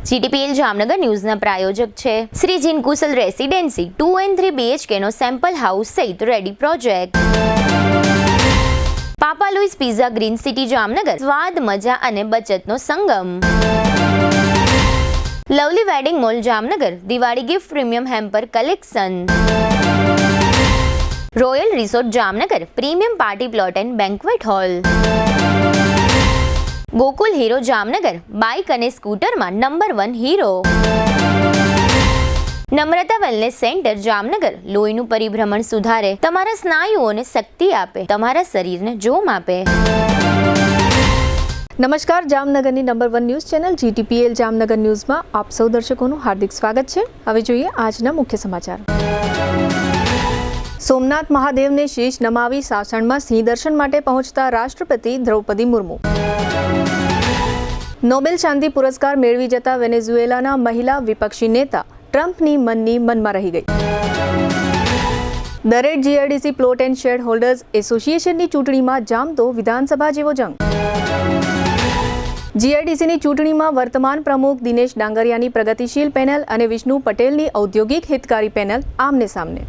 GTPL Jamnagar ન્યૂઝના પ્રાયોજક છે Shri Jin Kushal residency 2 and 3 BHK નો સેમ્પલ હાઉસ સહિત ready project. Papa Louis pizza green city Jamnagar, સ્વાદ, મજા અને બચતનો સંગમ. Lovely wedding mall Jamnagar, Diwali gift premium hamper collection. Royal resort Jamnagar, premium party plot and banquet hall. Gokul Hero Jamnagar, bike અને સ્કૂટરમાં number 1 Hero. Namrata wellness centre Jamnagar, લોહીનું પરિભ્રમણ સુધારે, તમારા સ્નાયુઓને શક્તિ આપે, તમારા શરીરને જોમ આપે. નમસ્કાર, જામનગરની number 1 news channel GTPL Jamnagar ન્યૂઝમાં આપ સૌ દર્શકોનું હાર્દિક સ્વાગત છે. હવે જોઈએ આજના મુખ્ય સમાચાર. સોમનાથ મહાદેવને શીશ નમાવી સાસણમાં સિંહ દર્શન માટે પહોંચતા રાષ્ટ્રપતિ દ્રૌપદી મુર્મુ. નોબેલ શાંતિ પુરસ્કાર મેળવી જતા વેનેઝુએલાના મહિલા વિપક્ષી નેતા ટ્રમ્પની મનની મનમાં રહી ગઈ. દરેક GIDC plot and shed holders એસોસિએશનની ચૂંટણીમાં જામતો વિધાનસભા જેવો જંગ. GIDCની ચૂંટણીમાં વર્તમાન પ્રમુખ દિનેશ ડાંગરિયાની પ્રગતિશીલ પેનલ અને વિષ્ણુ પટેલની ઔદ્યોગિક હિતકારી પેનલ આમને સામને.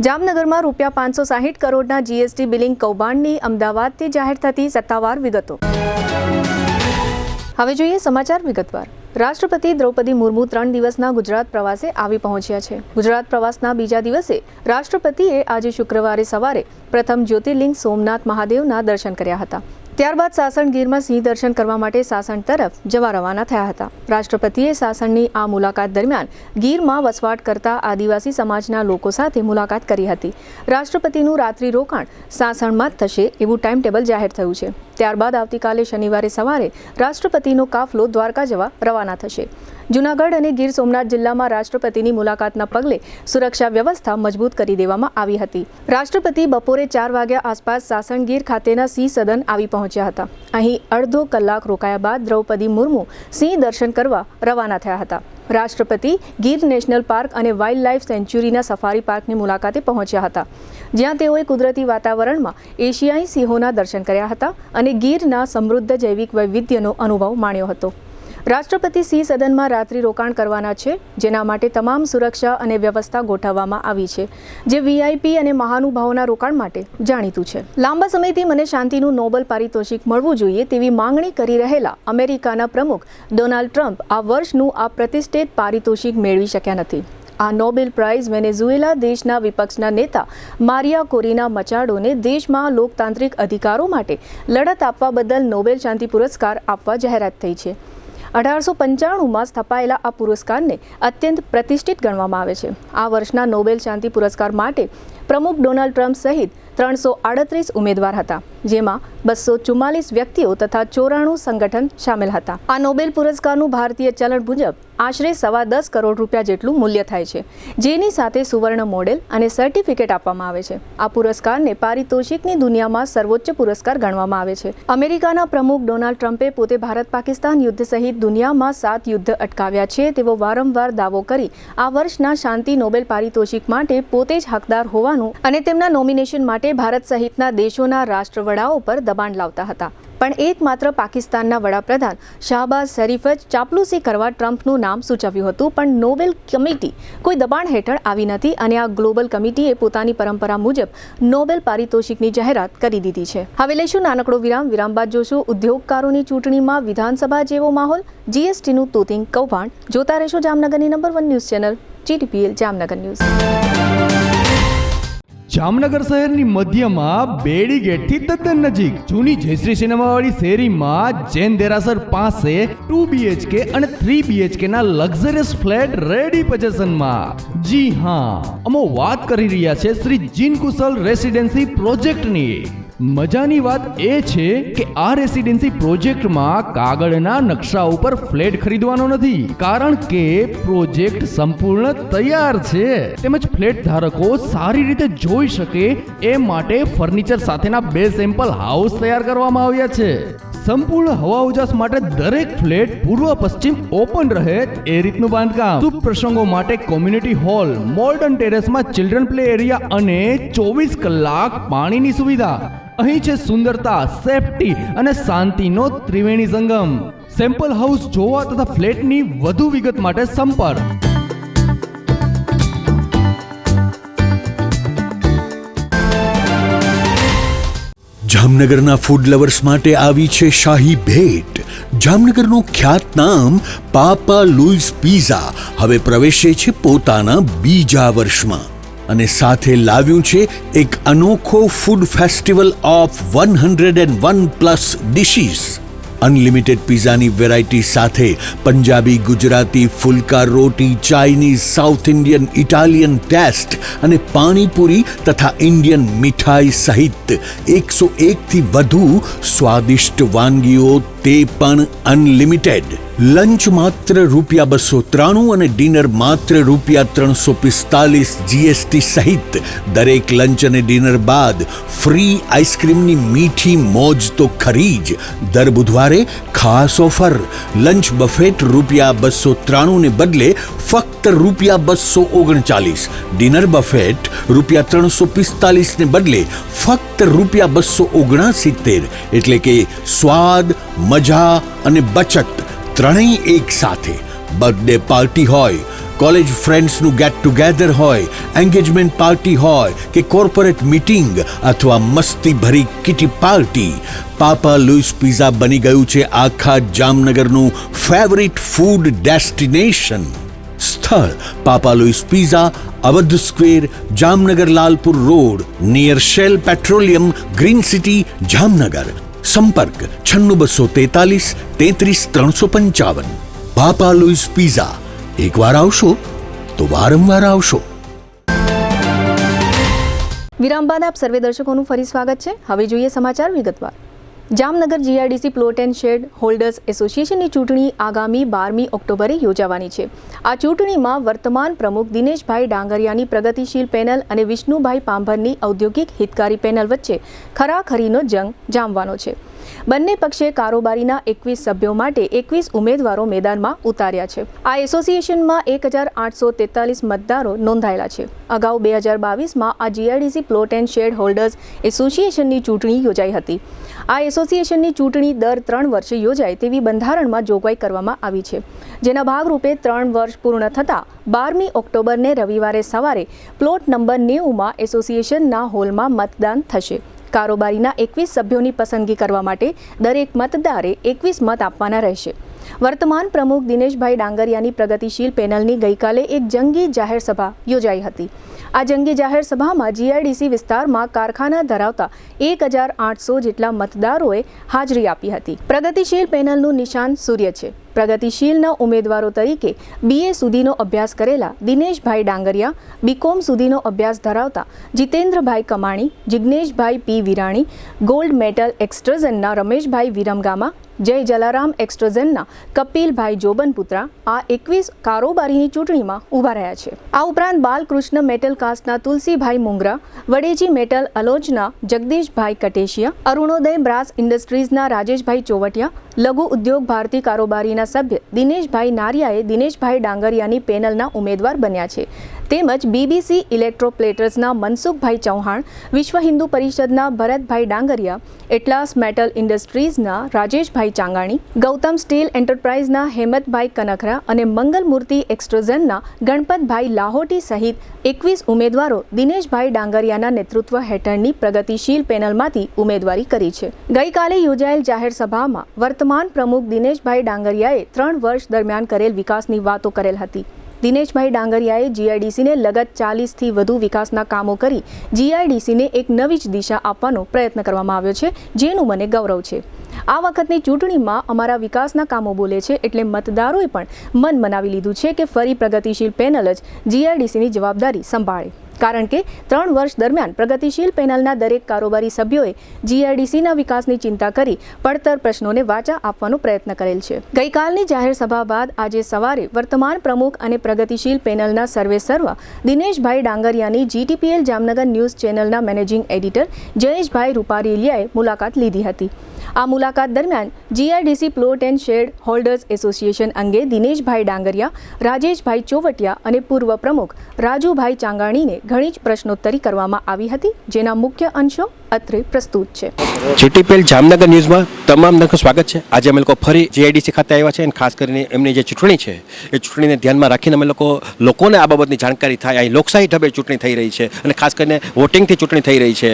જામનગરમાં ₹560 કરોડના GST બિલિંગ કૌભાંડની અમદાવાદથી જાહેર થતી સત્તાવાર વિગતો. હવે જોઈએ સમાચાર વિગતવાર. રાષ્ટ્રપતિ દ્રૌપદી મુર્મુ 3 દિવસના ગુજરાત પ્રવાસે આવી પહોંચ્યા છે. ગુજરાત પ્રવાસના બીજા દિવસે રાષ્ટ્રપતિએ આજે શુક્રવારે સવારે પ્રથમ જ્યોતિર્લિંગ સોમનાથ મહાદેવના દર્શન કર્યા હતા. ત્યારબાદ સાસણ ગીરમાં સિંહ દર્શન કરવા માટે સાસણ તરફ જવા રવાના થયા હતા. રાષ્ટ્રપતિએ સાસણની આ મુલાકાત દરમિયાન ગીરમાં વસવાટ કરતા આદિવાસી સમાજના લોકો સાથે મુલાકાત કરી હતી. રાષ્ટ્રપતિનું રાત્રિ રોકાણ સાસણમાં જ થશે એવું ટાઈમ ટેબલ જાહેર થયું છે. ત્યારબાદ આવતીકાલે શનિવારે સવારે રાષ્ટ્રપતિનો કાફલો દ્વારકા જવા રવાના થશે. જૂનાગઢ અને ગીર સોમનાથ જિલ્લામાં રાષ્ટ્રપતિની મુલાકાતના પગલે સુરક્ષા વ્યવસ્થા મજબૂત કરી દેવામાં આવી હતી. રાષ્ટ્રપતિ બપોરે 4 વાગ્યા આસપાસ સાસણ ગીર ખાતેના સિંહ સદન આવી પહોંચ્યા હતા. અહીં અડધો કલાક રોકાયા બાદ દ્રૌપદી મુર્મુ સિંહ દર્શન કરવા રવાના થયા હતા. રાષ્ટ્રપતિ ગીર નેશનલ પાર્ક અને વાઇલ્ડ લાઇફ સેન્ચ્યુરીના સફારી પાર્કની મુલાકાતે પહોંચ્યા હતા, જ્યાં તેઓએ કુદરતી વાતાવરણમાં એશિયાઈ સિંહોના દર્શન કર્યા હતા અને ગીરના સમૃદ્ધ જૈવિક વૈવિધ્યનો અનુભવ માણ્યો હતો. રાષ્ટ્રપતિ સિંહ સદનમાં રાત્રિ રોકાણ કરવાના છે, જેના માટે તમામ સુરક્ષા અને વ્યવસ્થા ગોઠવવામાં આવી છે, જે VIP અને મહાનુભાવોના રોકાણ માટે જાણીતું છે. લાંબા સમયથી મને શાંતિનું નોબેલ પારિતોષિક મળવું જોઈએ તેવી માંગણી કરી રહેલા અમેરિકાના પ્રમુખ ડોનાલ્ડ ટ્રમ્પ આ વર્ષનું આ પ્રતિષ્ઠિત પારિતોષિક મેળવી શક્યા નથી. આ નોબેલ પ્રાઇઝ વેનેઝુએલા દેશના વિપક્ષના નેતા મારિયા કોરિના મચાડોને દેશમાં લોકતાંત્રિક અધિકારો માટે લડત આપવા બદલ નોબેલ શાંતિ પુરસ્કાર આપવા જાહેરાત થઈ છે. 1895માં સ્થપાયેલા આ પુરસ્કારને અત્યંત પ્રતિષ્ઠિત ગણવામાં આવે છે. આ વર્ષના નોબેલ શાંતિ પુરસ્કાર માટે પ્રમુખ ડોનાલ્ડ ટ્રમ્પ સહિત 338 ઉમેદવાર હતા, જેમાં 244 વ્યક્તિઓ તથા 94 સંગઠન સામેલ હતા. આ નોબેલ પુરસ્કારનું ભારતીય ચલણ મુજબ આશરે ₹10.25 કરોડ જેટલું મૂલ્ય થાય છે, જેની સાથે સુવર્ણ મોડેલ અને સર્ટિફિકેટ આપવામાં આવે છે. આ પુરસ્કારને પારિતોષિકની દુનિયામાં સર્વોચ્ચ પુરસ્કાર ગણવામાં આવે છે. અમેરિકાના પ્રમુખ ડોનાલ્ડ ટ્રમ્પે પોતે ભારત-પાકિસ્તાન યુદ્ધ સહિત દુનિયામાં 7 યુદ્ધ અટકાવ્યા છે તેવો વારંવાર દાવો કરી આ વર્ષના શાંતિ નોબેલ પારિતોષિક માટે પોતે જ હકદાર હોવાનું અને તેમના નોમિનેશન માટે ભારત સહિતના દેશોના રાષ્ટ્રવડાઓ પર દબાણ લાવતા હતા. પણ એકમાત્ર પાકિસ્તાનના વડાપ્રધાન શાહબાઝ શરીફ જ ચાપલુસી કરવા ટ્રમ્પનું નામ સૂચવ્યું હતું, પણ નોબેલ કમિટી કોઈ દબાણ હેઠળ આવી નથી અને આ ગ્લોબલ કમિટીએ પોતાની પરંપરા મુજબ નોબેલ પારિતોષિકની જાહેરાત કરી દીધી છે. હવે લઈશું નાનકડો વિરામ. વિરામ બાદ જોશું ઉદ્યોગકારોની ચૂંટણીમાં વિધાનસભા જેવો માહોલ, GSTનું તોતિંગ કૌભાંડ. જોતા રહેશો જામનગરની number 1 news channel GTPL Jamnagar news. Jamnagar શહેરની મધ્યમાં બેડી ગેટથી તદ્દન નજીક જૂની જયશ્રી સિનેમાવાળી શેરીમાં જૈન દેરાસર પાસે 2 BHK અને 3 BHK ના લક્ઝરિયસ ફ્લેટ રેડી પોઝિશનમાં. જી હા, અમે વાત કરી રહ્યા છે શ્રી જીન કુશલ રેસિડેન્સી પ્રોજેક્ટની. મજાની વાત એ છે કે આ રેસિડેન્સી પ્રોજેક્ટમાં કાગળના નકશા ઉપર ફ્લેટ ખરીદવાનો નથી, કારણ કે પ્રોજેક્ટ સંપૂર્ણ તૈયાર છે. તેમજ ફ્લેટ ધારકો સારી રીતે જોઈ શકે એ માટે ફર્નિચર સાથેના 2 સેમ્પલ હાઉસ તૈયાર કરવામાં આવ્યા છે. સંપૂર્ણ હવા ઉજાસ માટે દરેક ફ્લેટ પૂર્વ પશ્ચિમ ઓપન રહે એ રીતનું બાંધકામ. શુભ પ્રસંગો માટે કોમ્યુનિટી હોલ, મોડર્ન ટેરેસમાં ચિલ્ડ્રન પ્લે એરિયા અને 24 કલાક પાણીની સુવિધા. અહીં છે સુંદરતા, સેફટી અને શાંતિનો ત્રિવેણી સંગમ. સેમ્પલ હાઉસ જોવા તથા ફ્લેટની વધુ વિગત માટે સંપર્ક. જામનગરના ફૂડ લવર્સ માટે આવી છે શાહી ભેટ. જામનગરનું ખ્યાતનામ પાપા લુઈસ પિઝા હવે પ્રવેશે છે પોતાના બીજા વર્ષમાં અને સાથે લાવ્યું છે એક અનોખો food festival of 101 plus dishes. Unlimited પિઝાની વેરાયટી સાથે પંજાબી, ગુજરાતી, ફુલકા રોટી, Chinese, south Indian, Italian taste અને પાણીપુરી તથા ઇન્ડિયન મીઠાઈ સહિત 101થી વધુ સ્વાદિષ્ટ વાનગીઓ, તે પણ અનલિમિટેડ. લંચ માત્ર ₹293 અને ડિનર માત્ર ₹345 GST સહિત દરેક લંચ અને ડિનર બાદ ફ્રી આઈસ્ક્રીમની મીઠી મોજ તો ખરી જ. દર બુધવારે ખાસ ઓફર. લંચ બફેટ ₹293 ને બદલે ફક્ત ₹239. ડિનર બફેટ ₹345 ને બદલે ફક્ત ₹269. એટલે કે સ્વાદ, મજા અને બચત ત્રણેય એક સાથે. બર્થડે પાર્ટી હોય, કોલેજ ફ્રેન્ડ્સનું ગેટ ટુગેધર હોય, એન્ગેજમેન્ટ પાર્ટી હોય કે કોર્પોરેટ મીટિંગ અથવા મસ્તી ભરી kitty party, Papa Louis Pizza બની ગયું છે આખા જામનગરનું ફેવરિટ ફૂડ ડેસ્ટિનેશન. સ્થળ Papa Louis Pizza, Avadh Square, Jamnagar Lalpur Road, near Shell Petroleum, Green city, Jamnagar. સંપર્ક 96 243 33 355. Papa Louis Pizza. એકવાર આવશો તો વારંવાર આવશો. વિરામ બાદ આપ સર્વે દર્શકોનું ફરી સ્વાગત છે. હવે જોઈએ સમાચાર વિગતવાર. Jamnagar GIDC plot and shed holders એસોસિએશનની ચૂંટણી આગામી 12મી ઓક્ટોબરે યોજાવાની છે. આ ચૂંટણીમાં વર્તમાન પ્રમુખ દિનેશભાઈ ડાંગરિયાની પ્રગતિશીલ પેનલ અને વિષ્ણુભાઈ પાંભરની ઔદ્યોગિક હિતકારી પેનલ વચ્ચે ખરાખરીનો જંગ જામવાનો છે. બંને પક્ષે કારોબારીના 21 સભ્યો માટે 21 ઉમેદવારો મેદાનમાં ઉતાર્યા છે. આ એસોસિએશનમાં 1843 મતદારો નોંધાયેલા છે. અગાઉ 2022માં આ GIDC plot and shed holders એસોસિએશનની ચૂંટણી યોજાઈ હતી. આ એસોસિએશનની ચૂંટણી દર 3 વર્ષે યોજાય તેવી બંધારણમાં જોગવાઈ કરવામાં આવી છે. જેના ભાગરૂપે 3 વર્ષ પૂર્ણ થતાં 12મી ઓક્ટોબરને રવિવારે સવારે પ્લોટ નંબર 90માં એસોસિએશનના હોલમાં મતદાન થશે. કારોબારીના 21 સભ્યોની પસંદગી કરવા માટે દરેક મતદારે 21 મત આપવાના રહેશે. વર્તમાન પ્રમુખ દિનેશભાઈ ડાંગરિયાની પ્રગતિશીલ પેનલની ગઈકાલે એક જંગી જાહેર સભા યોજાઈ હતી. આ જંગી જાહેર સભામાં GIDC વિસ્તારમાં કારખાના ધરાવતા 1800 જેટલા મતદારોએ હાજરી આપી હતી. પ્રગતિશીલ પેનલનું નિશાન સૂર્ય છે. પ્રગતિશીલના ઉમેદવારો તરીકે BA સુધીનો અભ્યાસ કરેલા દિનેશભાઈ ડાંગરિયા, BCom સુધીનો અભ્યાસ ધરાવતા જીતેન્દ્રભાઈ Kamani, Jigneshbhai P Virani, Gold Metal એક્સટ્રઝનના રમેશભાઈ વિરમગામા, જય જલારામ એક્સટ્રઝનના કપિલભાઈ જોબનપુત્રા આ 21 કારોબારીની ચૂંટણીમાં ઊભા રહ્યા છે. આ ઉપરાંત બાલકૃષ્ણ મેટલ કાસ્ટના તુલસીભાઈ મુંગરા, વડેજી મેટલ અલોજના જગદીશભાઈ કટેશિયા, અરુણોદય બ્રાસ ઇન્ડસ્ટ્રીઝના રાજેશભાઈ ચોવટિયા, લઘુ ઉદ્યોગ ભારતી કારોબારીના સભ્ય દિનેશભાઈ નારિયાએ દિનેશભાઈ ડાંગરિયાની પેનલના ઉમેદવાર બન્યા છે. તેમજ BBC ઇલેક્ટ્રોપ્લેટર્સના મનસુખભાઈ ચૌહાણ, વિશ્વ હિન્દુ પરિષદના ભરતભાઈ ડાંગરિયા, એટલાસ મેટલ ઇન્ડસ્ટ્રીઝના રાજેશભાઈ ચાંગાણી, ગૌતમ સ્ટીલ એન્ટરપ્રાઇઝના હેમતભાઈ કનખરા અને મંગલમૂર્તિ એક્સટ્રઝનના ગણપતભાઈ લાહોટી સહિત 21 ઉમેદવારો દિનેશભાઈ ડાંગરિયાના નેતૃત્વ હેઠળની પ્રગતિશીલ પેનલમાંથી ઉમેદવારી કરી છે. ગઈકાલે યોજાયેલ જાહેર સભામાં વર્તમાન પ્રમુખ દિનેશભાઈ ડાંગરિયાએ 3 વર્ષ દરમિયાન કરેલ વિકાસની વાતો કરેલ હતી. દિનેશભાઈ ડાંગરિયાએ GIDCને લગત 40થી વધુ વિકાસના કામો કરી GIDCને એક નવી જ દિશા આપવાનો પ્રયત્ન કરવામાં આવ્યો છે, જેનું મને ગૌરવ છે. આ વખતની ચૂંટણીમાં અમારા વિકાસના કામો બોલે છે એટલે મતદારોએ પણ મન મનાવી લીધું છે કે ફરી પ્રગતિશીલ પેનલ જ GIDCની જવાબદારી સંભાળે. કારણ કે 3 વર્ષ દરમિયાન પ્રગતિશીલ પેનલના દરેક કારોબારી સભ્યોએ GIDCના વિકાસની ચિંતા કરી પડતર પ્રશ્નોને વાચા આપવાનો પ્રયત્ન કરેલ છે. ગઈકાલની જાહેર સભા બાદ આજે સવારે વર્તમાન પ્રમુખ અને પ્રગતિશીલ પેનલના સર્વેસર્વા દિનેશભાઈ ડાંગરિયાની GTPL જામનગર ન્યૂઝ ચેનલના મેનેજિંગ એડિટર જયેશભાઈ રૂપારેલિયાએ મુલાકાત લીધી હતી. આ મુલાકાત દરમિયાન GIDC plot and shed holders association અંગે દિનેશભાઈ ડાંગરિયા, રાજેશભાઈ ચોવટિયા અને પૂર્વ પ્રમુખ રાજુભાઈ ચાંગાણીને ઘણી જ પ્રશ્નોત્તરી કરવામાં આવી હતી, જેના મુખ્ય અંશો અત્રે પ્રસ્તુત છે. જીટીપીએલ જામનગર ન્યૂઝમાં તમામ દર્શકોનું સ્વાગત છે. આજે અમે લોકો ફરી જીઆઈડીસી ખાતે આવ્યા છે અને ખાસ કરીને એમની જે ચૂંટણી છે એ ચૂંટણીને ધ્યાનમાં રાખીને અમે લોકોને આ બાબતની જાણકારી થાય. અહીં લોકશાહી ઢબે ચૂંટણી થઈ રહી છે અને ખાસ કરીને વોટિંગથી ચૂંટણી થઈ રહી છે,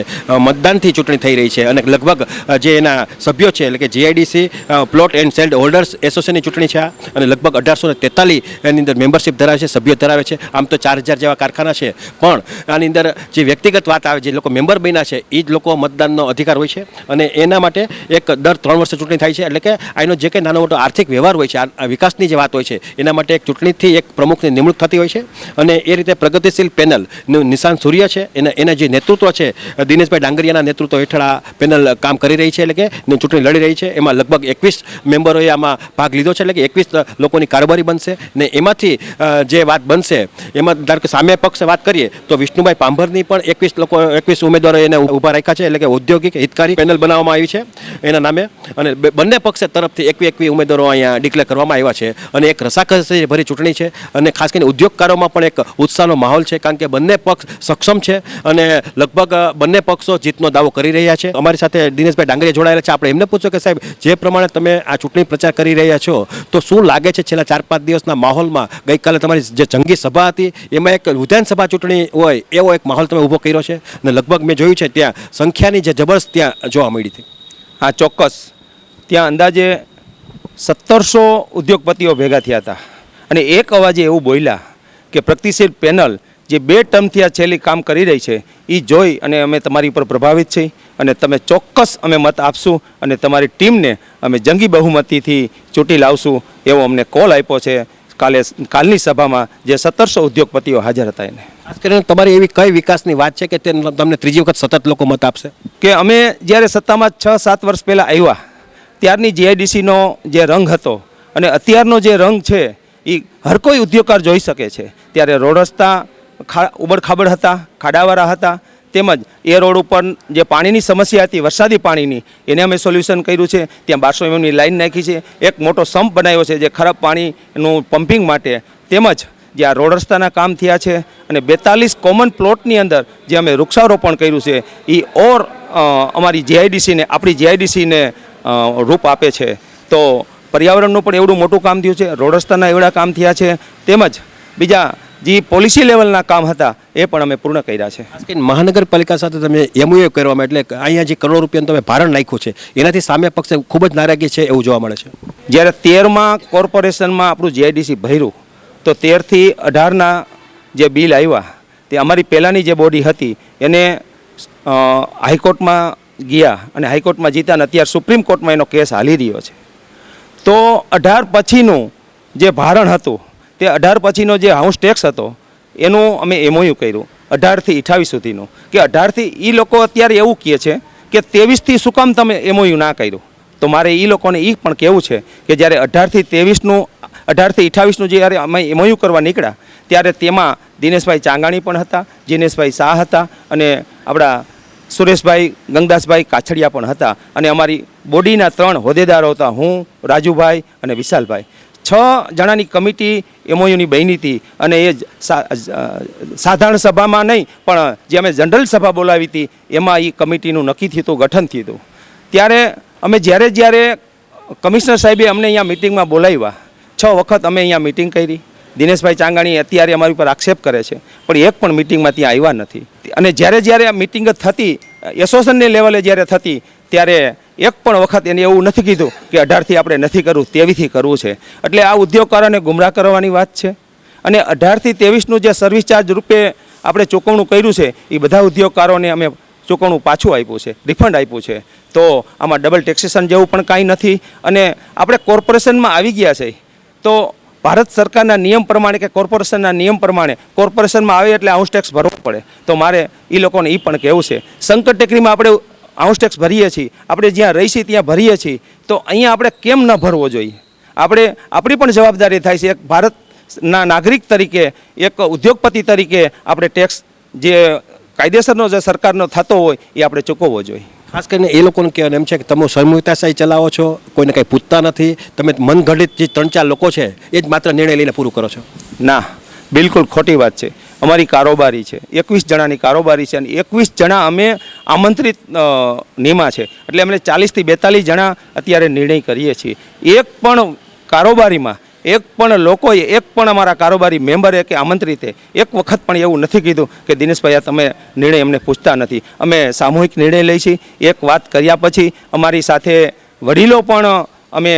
મતદાનથી ચૂંટણી થઈ રહી છે અને લગભગ જે એના સભ્યો છે એટલે કે GIDC plot and sale holders એસોસિએશનની ચૂંટણી છે અને લગભગ 1843 એની અંદર મેમ્બરશિપ ધરાવે છે, સભ્યો ધરાવે છે. આમ તો 4000 જેવા કારખાના છે, પણ આની અંદર જે વ્યક્તિગત વાત આવે, જે લોકો મેમ્બર બન્યા છે એ જ લોકો મતદાનનો અધિકાર હોય છે અને એના માટે એક દર 3 વર્ષે ચૂંટણી થાય છે. એટલે કે આનો જે કંઈ નાનો મોટો આર્થિક વ્યવહાર હોય છે, આ વિકાસની જે વાત હોય છે એના માટે એક ચૂંટણીથી એક પ્રમુખની નિમણૂક થતી હોય છે અને એ રીતે પ્રગતિશીલ પેનલ નિશાન સૂર્ય છે એના જે નેતૃત્વ છે દિનેશભાઈ ડાંગરિયાના નેતૃત્વ હેઠળ આ પેનલ કામ કરી રહી છે, એટલે કે ચૂંટણી લડી રહી છે. એમાં લગભગ 21 મેમ્બરોએ આમાં ભાગ લીધો છે, એટલે કે 21 લોકોની કારોબારી બનશે ને એમાંથી જે વાત બનશે એમાં ધારો કે સામે પક્ષે વાત કરીએ તો વિષ્ણુભાઈ પાંભરની પણ 21 ઉમેદવારો એને ઊભા રાખ્યા છે, એટલે કે ઔદ્યોગિક હિતકારી પેનલ બનાવવામાં આવી છે એના નામે અને બંને પક્ષ તરફથી 21 ઉમેદવારો અહીંયા ડિક્લેર કરવામાં આવ્યા છે અને એક રસાકસી ભરી ચૂંટણી છે અને ખાસ કરીને ઉદ્યોગકારોમાં પણ એક ઉત્સાહનો માહોલ છે, કારણ કે બંને પક્ષ સક્ષમ છે અને લગભગ બંને પક્ષો જીતનો દાવો કરી રહ્યા છે. અમારી સાથે દિનેશભાઈ ડાંગરિયા જોડાયેલા છે. આપણે એમને પૂછ્યું કે સાહેબ, જે પ્રમાણે તમે આ ચૂંટણી પ્રચાર કરી રહ્યા છો તો શું લાગે છે છેલ્લા 4-5 દિવસના માહોલમાં? ગઈકાલે તમારી જે જંગી સભા હતી એમાં એક વિધાનસભા ચૂંટણી હોય એવો એક માહોલ તમે ઊભો કર્યો છે અને લગભગ મેં જોયું છે ત્યાં સંખ્યાની જે જબરદસ્ત ત્યાં જોવા મળી હતી. હા, ચોક્કસ. ત્યાં અંદાજે 1700 ઉદ્યોગપતિઓ ભેગા થયા હતા અને એક અવાજે એવું બોલ્યા કે પ્રગતિશીલ પેનલ જે 2 ટર્મથી આ છેલ્લી કામ કરી રહી છે એ જોઈ અને અમે તમારી પર પ્રભાવિત છીએ અને તમે ચોક્કસ અમે મત આપશું અને તમારી ટીમને અમે જંગી બહુમતીથી ચૂંટી લાવશું એવો અમને કોલ આપ્યો છે કાલની સભામાં જે 1700 ઉદ્યોગપતિઓ હાજર હતા એને. ખાસ કરીને તમારી એવી કઈ વિકાસની વાત છે કે તે તમને ત્રીજી વખત સતત લોકો મત આપશે? કે અમે જ્યારે સત્તામાં 6-7 વર્ષ પહેલાં આવ્યા ત્યારની જીઆઈડીસીનો જે રંગ હતો અને અત્યારનો જે રંગ છે એ હર કોઈ ઉદ્યોગકાર જોઈ શકે છે. ત્યારે રોડ રસ્તા ઉબડખાબડ હતા, ખાડાવાળા હતા, તેમજ એ રોડ ઉપર જે પાણીની સમસ્યા હતી વરસાદી પાણીની એને અમે સોલ્યુશન કર્યું છે. ત્યાં 1200 mmની લાઈન નાખી છે, એક મોટો સંપ બનાવ્યો છે જે ખરાબ પાણીનું પમ્પિંગ માટે, તેમજ જે આ રોડ રસ્તાના કામ થયા છે અને 42 કોમન પ્લોટની અંદર જે અમે વૃક્ષારોપણ કર્યું છે એ ઓર અમારી જીઆઈડીસીને આપણી જીઆઈડીસીને રૂપ આપે છે. તો પર્યાવરણનું પણ એવડું મોટું કામ થયું છે, રોડ રસ્તાના એવડા કામ થયા છે, તેમજ બીજા જે પોલિસી લેવલના કામ હતા એ પણ અમે પૂર્ણ કર્યા છે. ખાસ કરીને મહાનગરપાલિકા સાથે તમે એમઓયુ કરવામાં, એટલે અહીંયા જે કરોડો રૂપિયાનું તમે ભારણ નાખ્યું છે એનાથી સામે પક્ષે ખૂબ જ નારાજગી છે એવું જોવા મળે છે. જ્યારે 13માં કોર્પોરેશનમાં આપણું જીઆઈડીસી ભર્યું તો 13 થી 18ના જે બિલ આવ્યા તે અમારી પહેલાંની જે બોડી હતી એને હાઈકોર્ટમાં ગયા અને હાઈકોર્ટમાં જીત્યા અને અત્યારે સુપ્રીમ કોર્ટમાં એનો કેસ હાલી રહ્યો છે. તો 18 પછીનું જે ભારણ હતું તે 18 પછીનો જે હાઉસ ટેક્સ હતો એનું અમે એમઓયુ કર્યું 18 થી 28 સુધીનું, કે 18 થી એ લોકો અત્યારે એવું કહે છે કે 23 થી શું કામ તમે એમઓયુ ના કર્યું? તો મારે એ લોકોને એ પણ કહેવું છે કે જ્યારે 18 થી 23નું 18 થી 28નું જ્યારે અમે એમઓયુ કરવા નીકળ્યા ત્યારે તેમાં દિનેશભાઈ ચાંગાણી પણ હતા, જીનેશભાઈ શાહ હતા અને આપણા સુરેશભાઈ ગંગદાસભાઈ કાછડિયા પણ હતા અને અમારી બોડીના 3 હોદ્દેદારો હતા, હું, રાજુભાઈ અને વિશાલભાઈ. 6 જણાની કમિટી એમઓયુની બની હતી અને એ સાધારણ સભામાં નહીં પણ જે અમે જનરલ સભા બોલાવી હતી એમાં એ કમિટીનું નક્કી થયું હતું, ગઠન થયું હતું. ત્યારે અમે જ્યારે કમિશનર સાહેબે અમને અહીંયા મિટિંગમાં બોલાવ્યા, 6 વખત અમે અહીંયા મિટિંગ કરી. દિનેશભાઈ ચાંગાણી અત્યારે અમારી ઉપર આક્ષેપ કરે છે પણ એક પણ મિટિંગમાં ત્યાં આવ્યા નથી. અને જ્યારે આ મિટિંગ થતી એસોસિએશનને લેવલે જ્યારે થતી ત્યારે એક પણ વખત એને એવું નથી કીધું કે 18 થી આપણે નથી કરવું, 23 થી કરવું છે. એટલે આ ઉદ્યોગકારોને ગુમરાહ કરવાની વાત છે. અને 18 થી 23નું જે સર્વિસ ચાર્જ રૂપે આપણે ચૂકવણું કર્યું છે એ બધા ઉદ્યોગકારોને અમે ચૂકવણું પાછું આપ્યું છે, રિફંડ આપ્યું છે. તો આમાં ડબલ ટેક્સેશન જેવું પણ કાંઈ નથી. અને આપણે કોર્પોરેશનમાં આવી ગયા છે તો ભારત સરકારના નિયમ પ્રમાણે કે કોર્પોરેશનના નિયમ પ્રમાણે કોર્પોરેશનમાં આવે એટલે હાઉસ ટેક્સ ભરવો પડે. તો મારે એ લોકોને એ પણ કહેવું છે, સંકટ ટેકરીમાં આપણે હાઉસ ટેક્સ ભરીએ છીએ, આપણે જ્યાં રહી છીએ ત્યાં ભરીએ છીએ, તો અહીંયા આપણે કેમ ન ભરવો જોઈએ? આપણી પણ જવાબદારી થાય છે. એક ભારતના નાગરિક તરીકે, એક ઉદ્યોગપતિ તરીકે આપણે ટેક્સ જે કાયદેસરનો જે સરકારનો થતો હોય એ આપણે ચૂકવવો જોઈએ. ખાસ કરીને એ લોકોને કહેવાનું એમ છે કે તમે સંહિતાશાહી ચલાવો છો, કોઈને કંઈ પૂછતા નથી, તમે મનગઢિત જે 3-4 લોકો છે એ જ માત્ર નિર્ણય લઈને પૂરું કરો છો. ના, બિલકુલ ખોટી વાત છે. અમારી કારોબારી છે, 21 જણાની કારોબારી છે અને 21 જણા અમે આમંત્રિત નિમા છે. એટલે અમે 40 થી 42 જણા અત્યારે નિર્ણય કરીએ છીએ. એક પણ કારોબારીમાં એક પણ લોકોએ એક પણ અમારા કારોબારી મેમ્બરે કે આમંત્રિતે એક વખત પણ એવું નથી કીધું કે દિનેશભાઈ આ તમે નિર્ણય અમને પૂછતા નથી. અમે સામૂહિક નિર્ણય લઈ છીએ. એક વાત કર્યા પછી અમારી સાથે વડીલો પણ અમે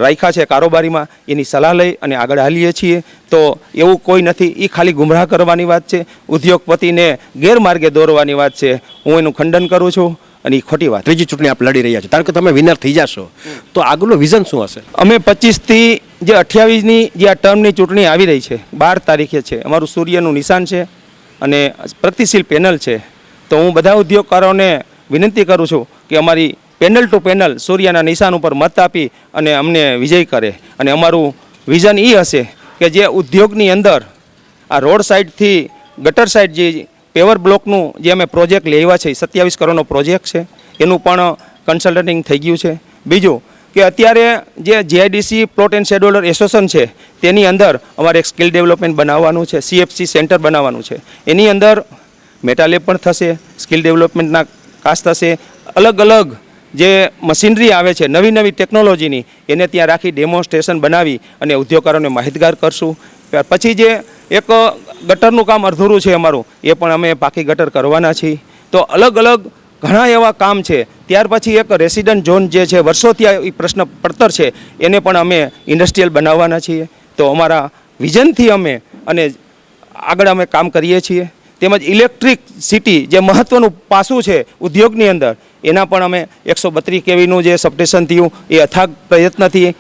રાખ્યા છે કારોબારીમાં, એની સલાહ લઈ અને આગળ હાલીએ છીએ. તો એવું કોઈ નથી, એ ખાલી ગુમરાહ કરવાની વાત છે, ઉદ્યોગપતિને ગેરમાર્ગે દોરવાની વાત છે. હું એનું ખંડન કરું છું અને એ ખોટી વાત. ત્રીજી ચૂંટણી આપ લડી રહ્યા છો, કારણ કે તમે વિનર થઈ જશો તો આગળનું વિઝન શું હશે? અમે 25 થી જે 28ની જે આ ટર્મની ચૂંટણી આવી રહી છે, 12 તારીખે છે, અમારું સૂર્યનું નિશાન છે અને પ્રગતિશીલ પેનલ છે. તો હું બધા ઉદ્યોગકારોને વિનંતી કરું છું કે અમારી પેનલ ટુ પેનલ સૂર્યના નિશાન ઉપર મત આપી અને અમને વિજય કરે. અને અમારું વિઝન એ હશે કે જે ઉદ્યોગની અંદર આ રોડ સાઈડથી ગટર સાઈડ જે પેવર બ્લોકનું જે અમે પ્રોજેક્ટ લેવા છે, 27 કરોડનો પ્રોજેક્ટ છે, એનું પણ કન્સલ્ટન્ટિંગ થઈ ગયું છે. બીજું કે અત્યારે જે GIDC plot and scheduler association છે તેની અંદર અમારે એક સ્કિલ ડેવલપમેન્ટ બનાવવાનું છે, CFC સેન્ટર બનાવવાનું છે. એની અંદર મેટાલેબ પણ થશે, સ્કિલ ડેવલપમેન્ટના ક્લાસ થશે, અલગ અલગ જે મશીનરી આવે છે નવી નવી ટેકનોલોજીની એને ત્યાં રાખી ડેમોન્સ્ટ્રેશન બનાવી અને ઉદ્યોગકારોને માહિતગાર કરશું. પછી જે એક ગટરનું કામ અધૂરું છે અમારું, એ પણ અમે પાકી ગટર કરવાના છીએ. તો અલગ અલગ ઘણા એવા કામ છે. ત્યાર પછી એક રેસિડન્ટ ઝોન જે છે વર્ષોથી એ પ્રશ્ન પડતર છે, એને પણ અમે ઇન્ડસ્ટ્રીયલ બનાવવાના છીએ. તો અમારા વિઝનથી અમે અને આગળ અમે કામ કરીએ છીએ. તેમજ ઇલેક્ટ્રિક સિટી જે મહત્ત્વનું પાસું છે ઉદ્યોગની અંદર, એના પણ અમે 132 kVનું જે સબસ્ટેશન થયું એ અથાગ પ્રયત્નથી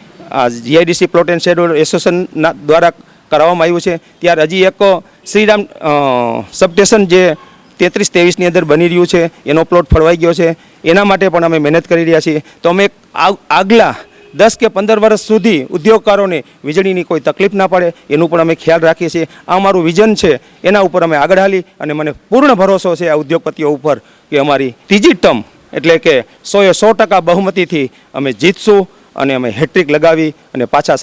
જીઆઈડીસી પ્લોટ એન્ડ શેડ્યુલર એસોસિએશનના દ્વારા કરાવવામાં આવ્યું છે. ત્યાર હજી એક શ્રીરામ સબસ્ટેશન જે 33-23ની અંદર બની રહ્યું છે, એનો પ્લોટ ફળવાઈ ગયો છે, એના માટે પણ અમે મહેનત કરી રહ્યા છીએ. તો અમે આગલા 10 કે 15 વર્ષ સુધી ઉદ્યોગકારોને વીજળીની કોઈ તકલીફ ના પડે એનું પણ અમે ખ્યાલ રાખીએ છીએ. આ અમારું વિઝન છે, એના ઉપર અમે આગળ હાલી અને મને પૂર્ણ ભરોસો છે આ ઉદ્યોગપતિઓ ઉપર કે અમારી ત્રીજી ટર્મ એટલે કે 100% બહુમતીથી અમે જીતશું અને અમે હેટ્રિક લગાવી અને પાછા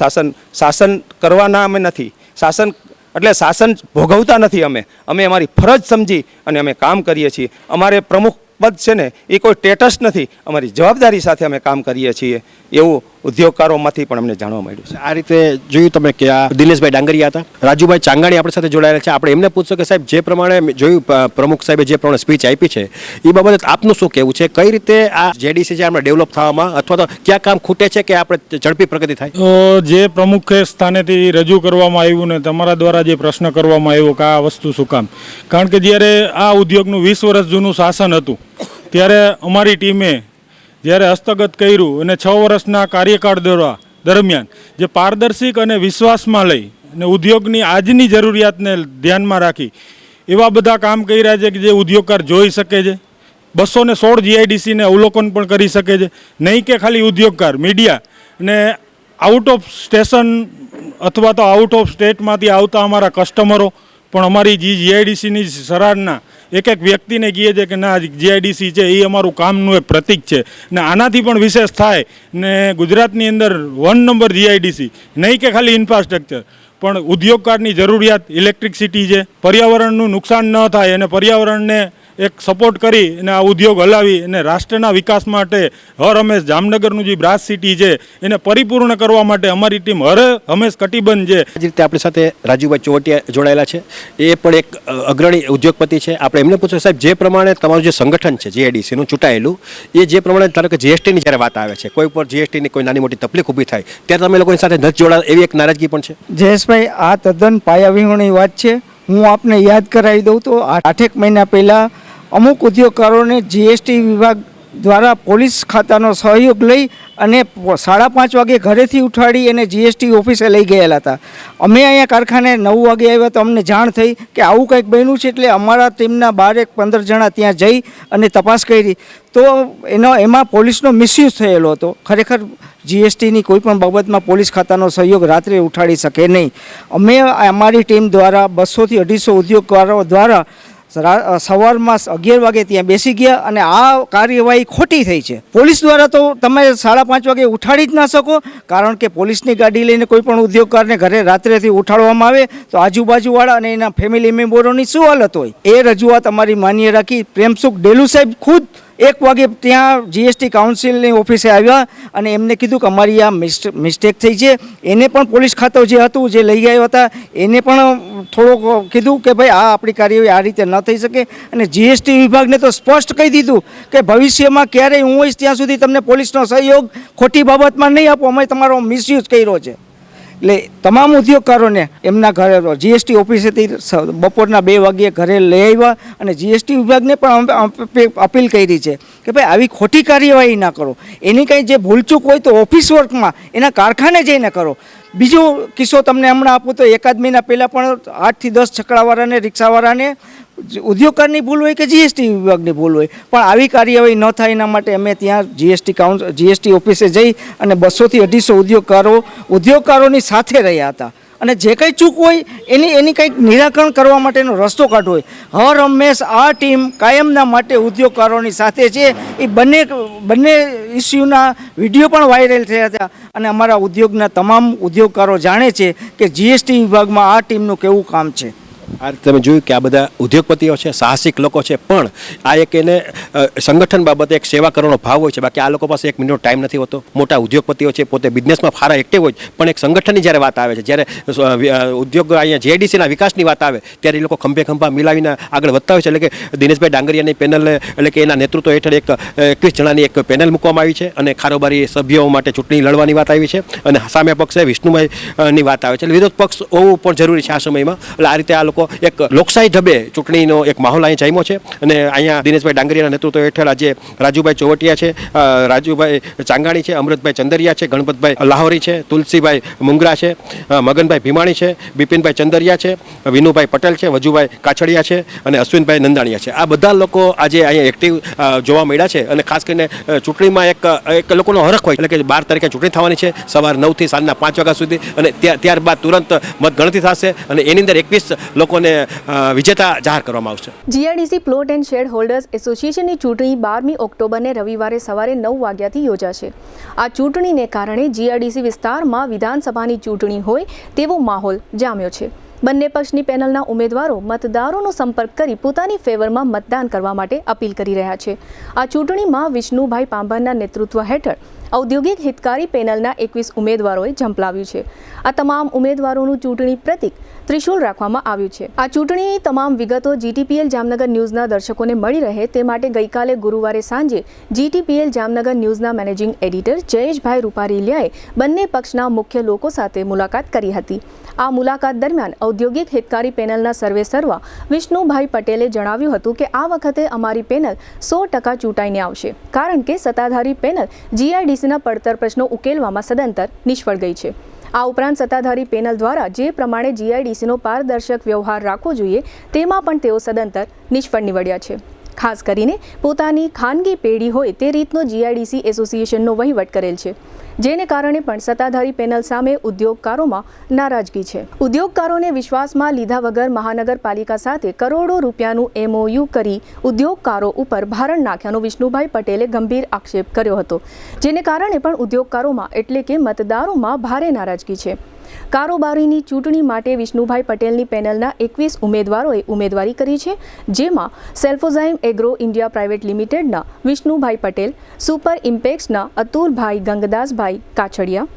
શાસન કરવાના અમે નથી. શાસન ભોગવતા નથી. અમે અમારી ફરજ સમજી અને અમે કામ કરીએ છીએ. અમારે પ્રમુખ પદ છે ને એ કોઈ સ્ટેટસ નથી, અમારી જવાબદારી સાથે અમે કામ કરીએ છીએ એવું ઉદ્યોગકારોમાંથી પણ અમને જાણવા મળ્યું છે. આ રીતે જોયું તમે કે આ દિનેશભાઈ ડાંગરિયા હતા, રાજુભાઈ ચાંગાણી આપણી સાથે જોડાયેલા છે. આપણે એમને પૂછશું કે સાહેબ જે પ્રમાણે જોયું પ્રમુખ સાહેબે જે પ્રમાણે સ્પીચ આપી છે એ બાબતે આપનું શું કહેવું છે? કઈ રીતે આ જેડીસી છે આપણે ડેવલપ થવામાં અથવા તો ક્યાં કામ ખૂટે છે કે આપણે ઝડપી પ્રગતિ થાય? તો જે પ્રમુખ સ્થાનેથી રજૂ કરવામાં આવ્યું ને તમારા દ્વારા જે પ્રશ્ન કરવામાં આવ્યો કે આ વસ્તુ શું કામ, કારણ કે જ્યારે આ ઉદ્યોગનું 20 વર્ષ જૂનું શાસન હતું ત્યારે અમારી ટીમે જ્યારે હસ્તગત કર્યું અને 6 વર્ષના કાર્યકાળ દરમિયાન જે પારદર્શિક અને વિશ્વાસમાં લઈ અને ઉદ્યોગની આજની જરૂરિયાતને ધ્યાનમાં રાખી એવા બધા કામ કર્યા છે કે જે ઉદ્યોગકાર જોઈ શકે છે. 216 જીઆઈડીસીને અવલોકન પણ કરી શકે છે. નહીં કે ખાલી ઉદ્યોગકાર, મીડિયા અને આઉટ ઓફ સ્ટેશન અથવા તો આઉટ ઓફ સ્ટેટમાંથી આવતા અમારા કસ્ટમરો પણ અમારી જીઆઈડીસીની સરાહના એક વ્યક્તિને કહીએ છે કે ના જીઆઈડીસી છે એ અમારું કામનું એક પ્રતીક છે ને આનાથી પણ વિશેષ થાય ને ગુજરાતની અંદર 1 નંબર જીઆઈડીસી નહીં કે ખાલી ઇન્ફ્રાસ્ટ્રક્ચર પણ ઉદ્યોગકારની જરૂરિયાત ઇલેક્ટ્રિસિટી છે, પર્યાવરણનું નુકસાન ન થાય અને પર્યાવરણને એક સપોર્ટ કરી અને આ ઉદ્યોગ હલાવી અને રાષ્ટ્રના વિકાસ માટે હર હંમેશ જામનગરનું જે બ્રાસ સિટી છે એને પરિપૂર્ણ કરવા માટે અમારી ટીમ હર હંમેશ કટિબદ્ધ છે. આ જ રીતે આપણી સાથે રાજુભાઈ ચોવટિયા જોડાયેલા છે, એ પણ એક અગ્રણી ઉદ્યોગપતિ છે. આપણે એમને પૂછો સાહેબ જે પ્રમાણે તમારું જે સંગઠન છે જીઆઈડીસીનું ચૂંટાયેલું એ જે પ્રમાણે ધારો કે જીએસટીની જ્યારે વાત આવે છે, કોઈ પર જીએસટીની કોઈ નાની મોટી તકલીફ ઊભી થાય ત્યારે તમે લોકોની સાથે નથી જોડાય એવી એક નારાજગી પણ છે? જયેશભાઈ, આ તદ્દન પાયાવિહોણી વાત છે. હું આપને યાદ કરાવી દઉં તો 8 મહિના પહેલાં અમુક ઉદ્યોગકારોને જીએસટી વિભાગ દ્વારા પોલીસ ખાતાનો સહયોગ લઈ અને 5:30 વાગે ઘરેથી ઉઠાડી અને જીએસટી ઓફિસે લઈ ગયેલા હતા. અમે અહીંયા કારખાને 9 વાગે આવ્યા તો અમને જાણ થઈ કે આવું કંઈક બન્યું છે, એટલે અમારા ટીમના 12-15 જણા ત્યાં જઈ અને તપાસ કરી તો એમાં પોલીસનો મિસયુઝ થયેલો હતો. ખરેખર જીએસટીની કોઈ પણ બાબતમાં પોલીસ ખાતાનો સહયોગ રાત્રે ઉઠાડી શકે નહીં. અમે અમારી ટીમ દ્વારા 200 થી 250 ઉદ્યોગકારો દ્વારા સવારમાં 11 વાગે ત્યાં બેસી ગયા અને આ કાર્યવાહી ખોટી થઈ છે. પોલીસ દ્વારા તો તમે 5:30 વાગે ઉઠાડી જ ના શકો, કારણ કે પોલીસની ગાડી લઈને કોઈ પણ ઉદ્યોગકારને ઘરે રાત્રેથી ઉઠાડવામાં આવે તો આજુબાજુવાળા અને એના ફેમિલી મેમ્બરોની શું હાલત હોય. એ રજૂઆત અમારી માન્ય રાખી પ્રેમસુખ ડેલુ સાહેબ ખુદ 1 વાગે ત્યાં જીએસટી કાઉન્સિલની ઓફિસે આવ્યા અને એમને કીધું કે અમારી આ મિસ્ટેક થઈ છે. એને પણ પોલીસ ખાતું જે હતું જે લઈ ગયા હતા એને પણ થોડોક કીધું કે ભાઈ આ આપણી કાર્યવાહી આ રીતે ન થઈ શકે, અને જીએસટી વિભાગને તો સ્પષ્ટ કહી દીધું કે ભવિષ્યમાં ક્યારેય હું હોઈશ ત્યાં સુધી તમને પોલીસનો સહયોગ ખોટી બાબતમાં નહીં આપો, અમે તમારો મિસયુઝ કર્યો છે. એટલે તમામ ઉદ્યોગકારોને એમના ઘરે જીએસટી ઓફિસેથી બપોરના 2 વાગ્યે ઘરે લઈ આવ્યા અને જીએસટી વિભાગને પણ અપીલ કરી છે કે ભાઈ આવી ખોટી કાર્યવાહી ના કરો. એની કંઈ જે ભૂલચૂક હોય તો ઓફિસ વર્કમાં એના કારખાને જઈને કરો. બીજો કિસ્સો તમને હમણાં આપું તો 1 મહિના પહેલાં પણ 8 થી 10 છકડાવાળાને રિક્ષાવાળાને ઉદ્યોગકારની ભૂલ હોય કે જીએસટી વિભાગની ભૂલ હોય પણ આવી કાર્યવાહી ન થાય એના માટે અમે ત્યાં જીએસટી ઓફિસે જઈ અને 200 થી 250 ઉદ્યોગકારોની સાથે રહ્યા હતા અને જે કંઈ ચૂક હોય એની કંઈક નિરાકરણ કરવા માટેનો રસ્તો કાઢવો હોય. હર હંમેશ આ ટીમ કાયમના માટે ઉદ્યોગકારોની સાથે છે. એ બંને ઇસ્યુના વિડીયો પણ વાયરલ થયા હતા અને અમારા ઉદ્યોગના તમામ ઉદ્યોગકારો જાણે છે કે જીએસટી વિભાગમાં આ ટીમનું કેવું કામ છે. આ રીતે તમે જોયું કે આ બધા ઉદ્યોગપતિઓ છે, સાહસિક લોકો છે, પણ આ એક એને સંગઠન બાબતે એક સેવા કરવાનો ભાવ હોય છે. બાકી આ લોકો પાસે 1 મિનિટનો ટાઈમ નથી હોતો. મોટા ઉદ્યોગપતિઓ છે, પોતે બિઝનેસમાં સારા એક્ટિવ હોય, પણ એક સંગઠનની જ્યારે વાત આવે છે, જ્યારે ઉદ્યોગ અહીંયા જીઆઈડીસીના વિકાસની વાત આવે ત્યારે એ લોકો ખંભા મિલાવીને આગળ વધતા હોય છે. એટલે કે દિનેશભાઈ ડાંગરિયાની પેનલ એટલે કે એના નેતૃત્વ હેઠળ 21 જણાની એક પેનલ મૂકવામાં આવી છે અને કારોબારી સભ્યો માટે ચૂંટણી લડવાની વાત આવી છે અને સામે પક્ષે વિષ્ણુભાઈની વાત આવે છે. એટલે વિરોધ પક્ષ હોવું પણ જરૂરી છે આ સમયમાં. એટલે આ રીતે આ લોકો એક લોકશાહી ઢબે ચૂંટણીનો એક માહોલ અહીંયા જામ્યો છે અને અહીંયા દિનેશભાઈ ડાંગરિયાના નેતૃત્વ હેઠળ આજે રાજુભાઈ ચોવટિયા છે, રાજુભાઈ ચાંગાણી છે, અમૃતભાઈ ચંદરિયા છે, ગણપતભાઈ લાહોરી છે, તુલસીભાઈ મુંગરા છે, મગનભાઈ ભીમાણી છે, બિપિનભાઈ ચંદરિયા છે, વિનુભાઈ પટેલ છે, વજુભાઈ કાછડિયા છે અને અશ્વિનભાઈ નંદાણીયા છે. આ બધા લોકો આજે અહીંયા એક્ટિવ જોવા મળ્યા છે અને ખાસ કરીને ચૂંટણીમાં એક લોકોનો હરખ હોય. એટલે કે 12 તારીખે ચૂંટણી થવાની છે, સવાર 9 થી સાંજના 5 વાગ્યા સુધી અને ત્યારબાદ તુરંત મતગણતરી થશે અને એની અંદર 21 લોકોને વિજેતા જાહેર કરવામાં આવશે. GIDC plot and shed holders એસોસિએશનની ચૂંટણી 12મી ઓક્ટોબરને રવિવારે સવારે 9 વાગ્યાથી યોજાશે. આ ચૂંટણીને કારણે જીઆઈડીસી વિસ્તારમાં વિધાનસભાની ચૂંટણી હોય તેવો માહોલ જામ્યો છે. બંને પક્ષની પેનલના ઉમેદવારો મતદારોનો સંપર્ક કરી પોતાની ફેવરમાં મતદાન કરવા માટે અપીલ કરી રહ્યા છે. આ ચૂંટણીમાં વિષ્ણુભાઈ પાંભરના નેતૃત્વ હેઠળ ઔદ્યોગિક હિતકારી પેનલના 21 ઉમેદવારોએ ઝંપલાવ્યું છે. આ તમામ ઉમેદવારોનું ચૂંટણી પ્રતીક ત્રિશૂલ રાખવામાં આવ્યું છે. આ ચૂંટણીની તમામ વિગતો જીટીપીએલ જામનગર ન્યૂઝના દર્શકોને મળી રહે તે માટે ગઈકાલે ગુરુવારે સાંજે જીટીપીએલ જામનગર ન્યૂઝના મેનેજિંગ એડિટર જયેશભાઈ રૂપારેલિયાએ બંને પક્ષના મુખ્ય લોકો સાથે મુલાકાત કરી હતી. આ મુલાકાત દરમિયાન ઔદ્યોગિક હિતકારી પેનલના સર્વેસર્વા વિષ્ણુભાઈ પટેલે જણાવ્યું હતું કે આ વખતે અમારી પેનલ 100% ચૂંટાઈને આવશે, કારણ કે સત્તાધારી પેનલ જીઆઈડીસીના પડતર પ્રશ્નો ઉકેલવામાં સદંતર નિષ્ફળ ગઈ છે. આ ઉપરાંત સત્તાધારી પેનલ દ્વારા જે પ્રમાણે જીઆઈડીસીનો પારદર્શક વ્યવહાર રાખવો જોઈએ તેમાં પણ તેઓ સદંતર નિષ્ફળ નીવડ્યા છે. ખાસ કરીને પોતાની ખાનગી પેઢી હોય તે રીતનો જીઆઈડીસી એસોસિએશનનો વહીવટ કરેલ છે, જેને કારણે પણ સત્તાધારી પેનલ સામે ઉદ્યોગકારોમાં નારાજગી છે. ઉદ્યોગકારોને વિશ્વાસમાં લીધા વગર મહાનગરપાલિકા સાથે કરોડો રૂપિયાનું MOU કરી ઉદ્યોગકારો ઉપર ભારણ નાખ્યાનો વિષ્ણુભાઈ પટેલે ગંભીર આક્ષેપ કર્યો હતો, જેને કારણે પણ ઉદ્યોગકારોમાં એટલે કે મતદારોમાં ભારે નારાજગી છે. કારોબારીની ચૂંટણી માટે વિષ્ણુભાઈ પટેલની પેનલના 21 ઉમેદવારોએ ઉમેદવારી કરી છે, જેમાં સેલ્ફોઝાઇમ એગ્રો ઇન્ડિયા પ્રાઇવેટ લિમિટેડના વિષ્ણુભાઈ પટેલ, સુપર ઇમ્પેક્સના અતુલભાઈ ગંગદાસભાઈ કાછડિયા,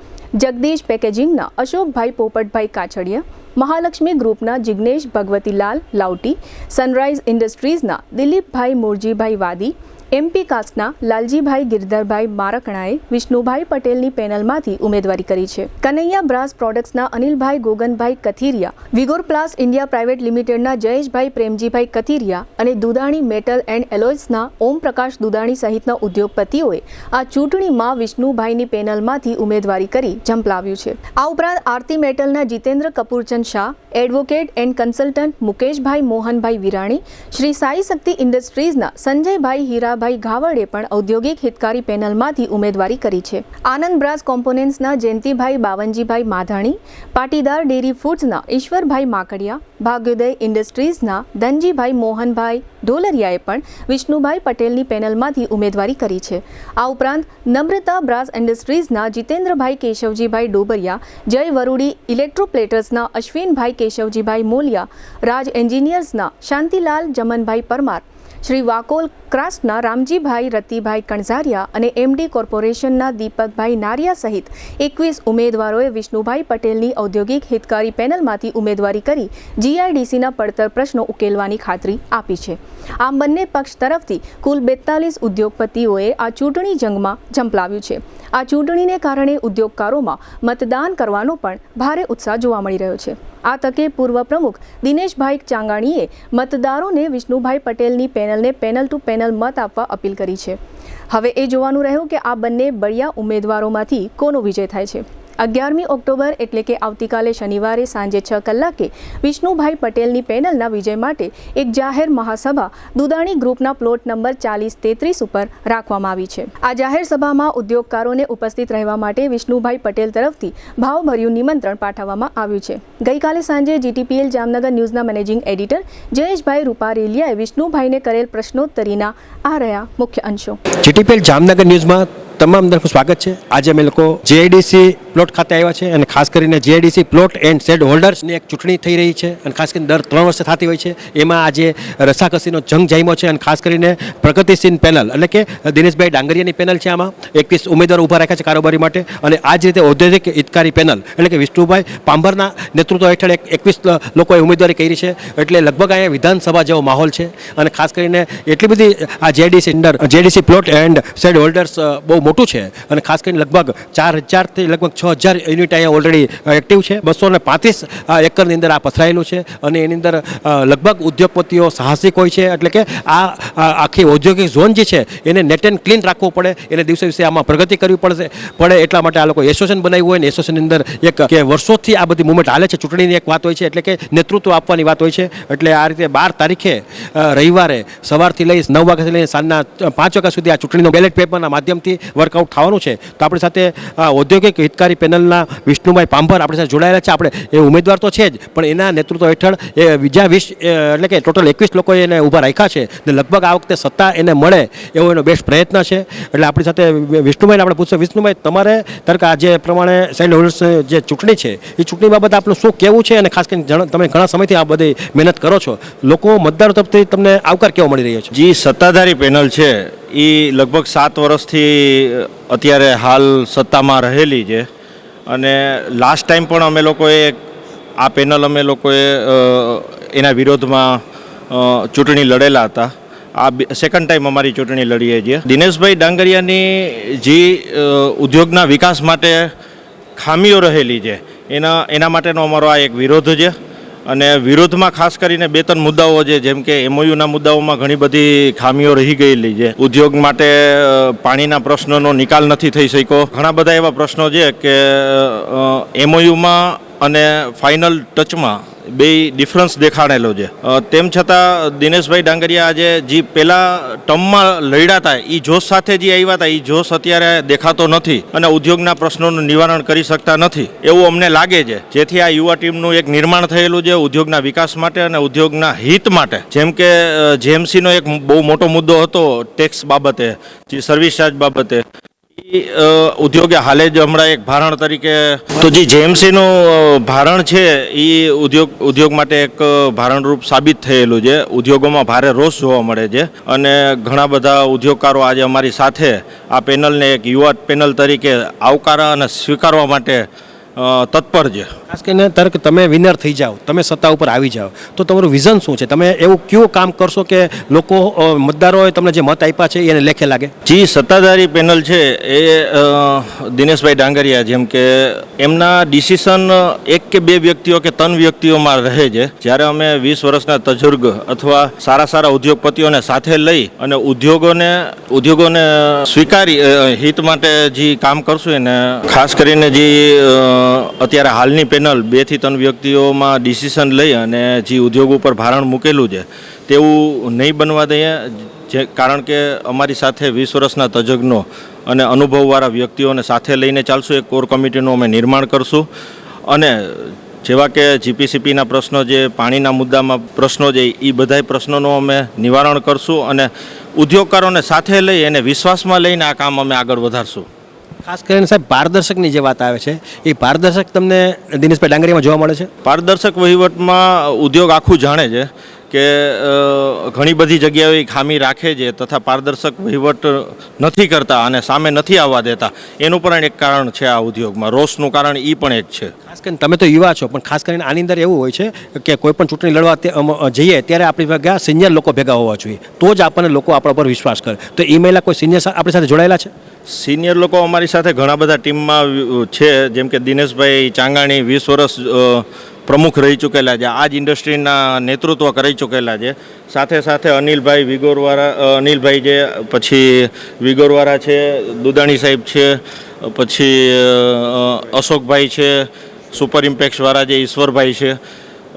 જગદીશ પેકેજિંગના અશોકભાઈ પોપટભાઈ કાછડિયા, મહાલક્ષ્મી ગ્રુપના જિગ્નેશ ભગવતીલાલ લાવટી, સનરાઇઝ ઇન્ડસ્ટ્રીઝના દિલીપભાઈ મોરજીભાઈ વાદી, MP કાસ્ટના લાલજીભાઈ ગિરધરભાઈ મારકણાએ વિષ્ણુભાઈ પટેલની પેનલમાંથી ઉમેદવારી કરી છે. કનૈયા બ્રાસ પ્રોડક્ટ્સના અનિલભાઈ ગોગનભાઈ કથિરિયા, વિગોર પ્લાસ ઇન્ડિયા પ્રાઇવેટ લિમિટેડના જયેશભાઈ પ્રેમજીભાઈ કથિરિયા અને દુદાણી મેટલ એન્ડ એલોય્સના ઓમપ્રકાશ દુદાણી સહિતના ઉદ્યોગપતિઓએ આ ચૂંટણીમાં વિષ્ણુભાઈની પેનલમાંથી ઉમેદવારી કરી ઝંપલાવ્યું છે. આ ઉપરાંત આરતી મેટલના Jitendra Kapurchand Shah, advocate and consultant Mukeshbhai Mohanbhai Virani, Shri Sai Shakti ઇન્ડસ્ટ્રીઝના સંજયભાઈ હીરા દાદાભાઈ ઘાવડે પણ ઔદ્યોગિક હિતકારી પેનલમાંથી ઉમેદવારી કરી છે. આનંદ બ્રાસ કોમ્પોનેન્ટ્સના જયંતિભાઈ બાવનજીભાઈ માધાણી, પાટીદાર ડેરી ફૂડ્સના ઈશ્વરભાઈ માકડિયા, ભાગ્યોદય ઇન્ડસ્ટ્રીઝના ધનજીભાઈ મોહનભાઈ ઢોલરિયાએ પણ વિષ્ણુભાઈ પટેલની પેનલમાંથી ઉમેદવારી કરી છે. આ ઉપરાંત નમ્રતા બ્રાસ ઇન્ડસ્ટ્રીઝના જીતેન્દ્રભાઈ કેશવજીભાઈ ડોબરિયા, જય વરુડી ઇલેક્ટ્રોપ્લેટર્સના અશ્વિનભાઈ કેશવજીભાઈ મોલિયા, રાજ એન્જિનિયર્સના શાંતિલાલ જમનભાઈ પરમાર, શ્રી વાકોલ ક્રાફ્ટના રામજીભાઈ રતિભાઈ કણઝારિયા અને એમડી કોર્પોરેશનના દીપકભાઈ નારિયા સહિત 21 ઉમેદવારોએ વિષ્ણુભાઈ પટેલની ઔદ્યોગિક હિતકારી પેનલમાંથી ઉમેદવારી કરી જીઆઈડીસીના પડતર પ્રશ્નો ઉકેલવાની ખાતરી આપી છે. આમ બંને પક્ષ તરફથી કુલ 42 ઉદ્યોગપતિઓએ આ ચૂંટણી જંગમાં ઝંપલાવ્યું છે. આ ચૂંટણીને કારણે ઉદ્યોગકારોમાં મતદાન કરવાનો પણ ભારે ઉત્સાહ જોવા મળી રહ્યો છે. આ તકે પૂર્વ પ્રમુખ દિનેશભાઈ ચાંગાણીએ મતદારોને વિષ્ણુભાઈ પટેલની પેનલને પેનલ ટુ પેનલ મત આપવા અપીલ કરી છે. હવે એ જોવાનું રહ્યું કે આ બંને બળિયા ઉમેદવારોમાંથી કોનો વિજય થાય છે. 11મી ઓક્ટોબર એટલે કે આવતીકાલે શનિવારે સાંજે 6 કલાકે વિષ્ણુભાઈ પટેલની પેનલના વિજય માટે એક જાહેર મહાસભા દુદાણી ગ્રુપના પ્લોટ નંબર 4033 ઉપર રાખવામાં આવી છે. આ જાહેર સભામાં ઉદ્યોગકારોને ઉપસ્થિત રહેવા માટે વિષ્ણુભાઈ પટેલ તરફથી ભાવભર્યું નિમંત્રણ પાઠવવામાં આવ્યું છે. ગઈકાલે સાંજે જીટીપીએલ જામનગર ન્યૂઝના મેનેજિંગ એડિટર જયેશભાઈ રૂપારેલિયાએ વિષ્ણુભાઈને કરેલ પ્રશ્નોત્તરીના આ રહ્યા મુખ્ય અંશો. જીટીપીએલ જામનગર ન્યૂઝમાં તમામ દર્શકોનું સ્વાગત છે. આજે અમે લોકો જીઆઈડીસી પ્લોટ ખાતે આવ્યા છે અને ખાસ કરીને જીઆઈડીસી પ્લોટ એન્ડ શેડ હોલ્ડર્સની એક ચૂંટણી થઈ રહી છે અને ખાસ કરીને દર 3 વર્ષે થતી હોય છે. એમાં આજે રસાકસીનો જંગ જામ્યો છે અને ખાસ કરીને પ્રગતિશીલ પેનલ એટલે કે દિનેશભાઈ ડાંગરિયાની પેનલ છે. આમાં 21 ઉમેદવારો ઊભા રાખ્યા છે કારોબારી માટે અને આ જ રીતે ઔદ્યોગિક હિતકારી પેનલ એટલે કે વિષ્ણુભાઈ પાંભરના નેતૃત્વ હેઠળ 21 લોકોએ ઉમેદવારી કરી છે. એટલે લગભગ અહીંયા વિધાનસભા જેવો માહોલ છે અને ખાસ કરીને એટલી બધી આ GIDC plot and shed holders બહુ મોટું છે અને ખાસ કરીને લગભગ 4000 થી લગભગ 6000 યુનિટ અહીંયા ઓલરેડી એક્ટિવ છે. 235 એકરની અંદર આ પથરાયેલું છે અને એની અંદર લગભગ ઉદ્યોગપતિઓ સાહસિક હોય છે. એટલે કે આ આખી ઔદ્યોગિક ઝોન જે છે એને નેટ એન્ડ ક્લીન રાખવું પડે, એને દિવસે દિવસે આમાં પ્રગતિ કરવી પડે એટલા માટે આ લોકો એસોસિએશન બનાવ્યું હોય ને એસોસિએશનની અંદર એક કે વર્ષોથી આ બધી મુવમેન્ટ હાલે છે. ચૂંટણીની એક વાત હોય છે એટલે કે નેતૃત્વ આપવાની વાત હોય છે. એટલે આ રીતે 12 તારીખે રવિવારે સવારથી લઈ 9 વાગ્યાથી લઈને સાંજના 5 વાગ્યા સુધી આ ચૂંટણીનો બેલેટ પેપરના માધ્યમથી વર્કઆઉટ થવાનું છે. તો આપણી સાથે ઔદ્યોગિક હિતકારી પેનલના વિષ્ણુભાઈ પાંભર આપણી સાથે જોડાયેલા છે. આપણે એ ઉમેદવાર તો છે જ પણ એના નેતૃત્વ હેઠળ એ બીજા 20 એટલે કે ટોટલ 21 લોકોએ એને ઊભા રાખ્યા છે ને લગભગ આ વખતે સત્તા એને મળે એવો એનો બેસ્ટ પ્રયત્ન છે. એટલે આપણી સાથે વિષ્ણુભાઈને આપણે પૂછશું. વિષ્ણુભાઈ, તમારે તરક આ જે પ્રમાણે સેન્ડ હોલ્ડર્સ જે ચૂંટણી છે એ ચૂંટણી બાબત આપનું શું કહેવું છે અને ખાસ કરીને તમે ઘણા સમયથી આ બધી મહેનત કરો છો, લોકો મતદારો તરફથી તમને આવકાર કેવો મળી રહ્યો છે? જી, સત્તાધારી પેનલ છે એ લગભગ 7 વર્ષથી અત્યારે હાલ સત્તામાં રહેલી છે અને લાસ્ટ ટાઈમ પણ અમે લોકોએ આ પેનલ અમે લોકોએ એના વિરોધમાં ચૂંટણી લડેલા હતા. આ સેકન્ડ ટાઈમ અમારી ચૂંટણી લડીએ છીએ. દિનેશભાઈ ડાંગરિયાની જે ઉદ્યોગના વિકાસ માટે ખામીઓ રહેલી છે એના માટેનો અમારો આ એક વિરોધ છે અને વિરોધમાં ખાસ કરીને 2-3 મુદ્દાઓ છે, જેમ કે એમઓયુના મુદ્દાઓમાં ઘણી બધી ખામીઓ રહી ગયેલી છે. ઉદ્યોગ માટે પાણીના પ્રશ્નોનો નિકાલ નથી થઈ શક્યો. ઘણા બધા એવા પ્રશ્નો છે કે એમઓયુમાં અને ફાઇનલ ટચમાં બે ડિફરન્સ દેખાડેલો છે. તેમ છતાં દિનેશભાઈ ડાંગરિયા આજે જે પહેલાં ટર્મમાં લડ્યા હતા એ જોશ સાથે જે આવ્યા હતા એ જોશ અત્યારે દેખાતો નથી અને ઉદ્યોગના પ્રશ્નોનું નિવારણ કરી શકતા નથી એવું અમને લાગે છે. જેથી આ યુવા ટીમનું એક નિર્માણ થયેલું છે ઉદ્યોગના વિકાસ માટે અને ઉદ્યોગના હિત માટે. જેમ કે જેએમસીનો એક બહુ મોટો મુદ્દો હતો ટેક્સ બાબતે, જે સર્વિસ ચાર્જ બાબતે, ઉદ્યોગે હાલે જ હમણાં એક ભારણ તરીકે તો જે જેએમસીનું ભારણ છે એ ઉદ્યોગ માટે એક ભારણરૂપ સાબિત થયેલું છે. ઉદ્યોગોમાં ભારે રોષ જોવા મળે છે અને ઘણા બધા ઉદ્યોગકારો આજે અમારી સાથે આ પેનલને એક યુવા પેનલ તરીકે આવકારવા અને સ્વીકારવા માટે તત્પર છે. ખાસ કરીને તરક તમે વિનર થઈ જાઓ, તમે સત્તા ઉપર આવી જાઓ તો તમારું વિઝન શું છે? તમે એવું કયું કામ કરશો કે લોકો મતદારોએ તમને જે મત આપ્યા છે એને લેખે લાગે? જી, સત્તાધારી પેનલ છે એ દિનેશભાઈ ડાંગરિયા જેમ કે એમના ડિસિઝન 1 કે 2 વ્યક્તિઓ કે 3 વ્યક્તિઓમાં રહે છે. જ્યારે અમે 20 વર્ષના તજુર્ગ અથવા સારા ઉદ્યોગપતિઓને સાથે લઈ અને ઉદ્યોગોને સ્વીકારી હિત માટે જે કામ કરશું એને ખાસ કરીને જે અત્યારે હાલની પેનલ 2 થી 3 વ્યક્તિઓમાં ડિસિઝન લઈ અને જે ઉદ્યોગ ઉપર ભારણ મૂકેલું છે તેવું નહીં બનવા દઈએ. કારણ કે અમારી સાથે 20 વર્ષના તજજ્ઞો અને અનુભવવાળા વ્યક્તિઓને સાથે લઈને ચાલશું. એક કોર કમિટીનું અમે નિર્માણ કરશું અને જેવા કે જીપીસીપીના પ્રશ્નો, જે પાણીના મુદ્દામાં પ્રશ્નો છે, એ બધા પ્રશ્નોનું અમે નિવારણ કરશું અને ઉદ્યોગકારોને સાથે લઈ અને વિશ્વાસમાં લઈને આ કામ અમે આગળ વધારશું. ખાસ કરીને સાહેબ પારદર્શકની જે વાત આવે છે, એ પારદર્શક તમને દિનેશભાઈ ડાંગરિયામાં જોવા મળે છે? પારદર્શક વહીવટમાં ઉદ્યોગ આખું જાણે છે કે ઘણી બધી જગ્યાએ ખામી રાખે છે તથા પારદર્શક વહીવટ નથી કરતા અને સામે નથી આવવા દેતા. એનું પણ એક કારણ છે આ ઉદ્યોગમાં. રોષનું કારણ એ પણ એક છે. ખાસ કરીને તમે તો યુવા છો, પણ ખાસ કરીને આની અંદર એવું હોય છે કે કોઈ પણ ચૂંટણી લડવા જઈએ ત્યારે આપણી ભેગા સિનિયર લોકો ભેગા હોવા જોઈએ, તો જ આપણને લોકો આપણા પર વિશ્વાસ કરે. તો એ મહિલા કોઈ સિનિયર આપણી સાથે જોડાયેલા છે? સિનિયર લોકો અમારી સાથે ઘણા બધા ટીમમાં છે, જેમ કે દિનેશભાઈ ચાંગાણી 20 વર્ષ પ્રમુખ રહી ચૂકેલા છે, આ જ ઇન્ડસ્ટ્રીના નેતૃત્વ કરી ચૂકેલા છે. સાથે સાથે અનિલભાઈ અનિલભાઈ જે પછી વિગોરવાળા છે, દુદાણી સાહેબ છે, પછી અશોકભાઈ છે, સુપર ઇમ્પેક્સવાળા જે ઈશ્વરભાઈ છે.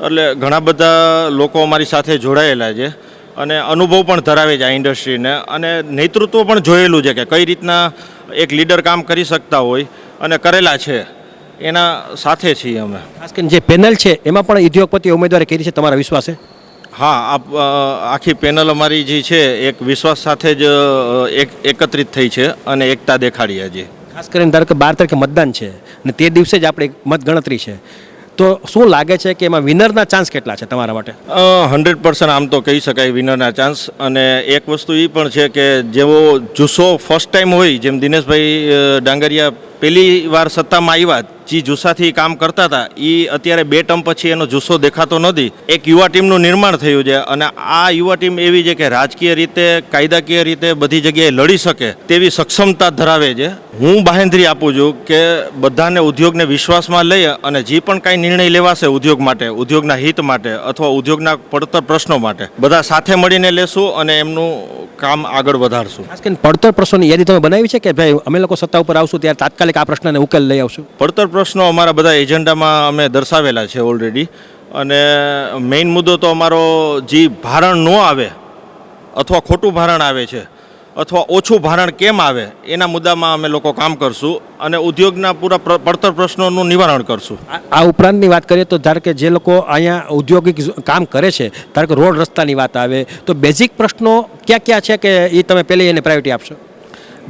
એટલે ઘણા બધા લોકો અમારી સાથે જોડાયેલા છે અને અનુભવ પણ ધરાવે છે આ ઇન્ડસ્ટ્રીને અને નેતૃત્વ પણ જોયેલું છે કે કઈ રીતના એક લીડર કામ કરી શકતા હોય અને કરેલા છે. એના સાથે છીએ અમે. ખાસ કરીને જે પેનલ છે એમાં પણ ઉદ્યોગપતિ ઉમેદવારી કરી છે, તમારા વિશ્વાસે? હા, આખી પેનલ અમારી જે છે એક વિશ્વાસ સાથે જ એકત્રિત થઈ છે અને એકતા દેખાડી છે. ખાસ કરીને ધારો કે 12 તારીખે મતદાન છે અને તે દિવસે જ આપણે મત ગણતરી છે, તો શું લાગે છે કે એમાં વિનરના ચાન્સ કેટલા છે તમારા માટે? 100% આમ તો કહી શકાય વિનરના ચાન્સ. અને એક વસ્તુ એ પણ છે કે જેવો જુસ્સો ફર્સ્ટ ટાઈમ હોય, જેમ દિનેશભાઈ ડાંગરિયા પહેલી વાર સત્તામાં આવ્યા, જે જુસ્સાથી કામ કરતા હતા, એ અત્યારે 2 ટર્મ પછી એનો જુસ્સો દેખાતો નથી. એક યુવા ટીમનું નિર્માણ થયું છે અને આ યુવા ટીમ એવી છે કે રાજકીય રીતે, કાયદાકીય રીતે બધી જગ્યાએ લડી શકે તેવી સક્ષમતા ધરાવે છે. હું બાહેંધરી આપું છું કે બધાને ઉદ્યોગને વિશ્વાસમાં લઈ અને જે પણ કાંઈ નિર્ણય લેવાશે ઉદ્યોગ માટે, ઉદ્યોગના હિત માટે અથવા ઉદ્યોગના પડતર પ્રશ્નો માટે, બધા સાથે મળીને લેશું અને એમનું કામ આગળ વધારશું. ખાસ કરીને પડતર પ્રશ્નોની યાદી તમે બનાવી છે કે ભાઈ અમે લોકો સત્તા ઉપર આવશું ત્યારે તાત્કાલિક આ પ્રશ્નને ઉકેલ લઈ આવશું? પડતર પ્રશ્નો અમારા બધા એજન્ડામાં અમે દર્શાવેલા છે ઓલરેડી. અને મેઇન મુદ્દો તો અમારો જે ભારણ ન આવે અથવા ખોટું ભારણ આવે છે અથવા ઓછું ભારણ કેમ આવે, એના મુદ્દામાં અમે લોકો કામ કરશું અને ઉદ્યોગના પૂરા પડતર પ્રશ્નોનું નિવારણ કરશું. આ ઉપરાંતની વાત કરીએ તો ધારો કે જે લોકો અહીંયા ઔદ્યોગિક કામ કરે છે, ધારો કે રોડ રસ્તાની વાત આવે તો બેઝિક પ્રશ્નો ક્યાં ક્યાં છે કે એ તમે પહેલી એને પ્રાયોરિટી આપશો?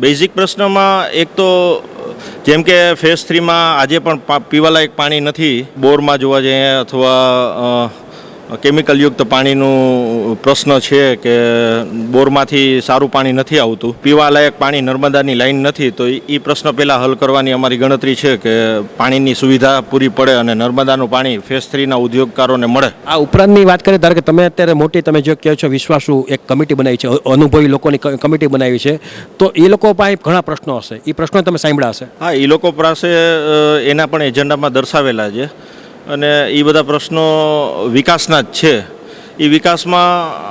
બેઝિક પ્રશ્નમાં એક તો જેમ કે ફેઝ 3માં આજે પણ પીવાલાયક પાણી નથી. બોરમાં જોવા જઈએ અથવા કેમિકલયુક્ત પાણીનું પ્રશ્ન છે કે બોરમાંથી સારું પાણી નથી આવતું, પીવાલાયક પાણી નર્મદાની લાઈન નથી. તો એ પ્રશ્ન પહેલાં હલ કરવાની અમારી ગણતરી છે કે પાણીની સુવિધા પૂરી પડે અને નર્મદાનું પાણી ફેઝ 3ના ઉદ્યોગકારોને મળે. આ ઉપરાંતની વાત કરીએ, ધારો કે તમે અત્યારે મોટી તમે જો કહો છો વિશ્વાસુ એક કમિટી બનાવી છે, અનુભવી લોકોની કમિટી બનાવી છે, તો એ લોકો પાસે ઘણા પ્રશ્નો હશે, એ પ્રશ્નો તમે સાંભળ્યા હશે? હા, એ લોકો પાસે એના પણ એજન્ડામાં દર્શાવેલા છે અને એ બધા પ્રશ્નો વિકાસના જ છે. એ વિકાસમાં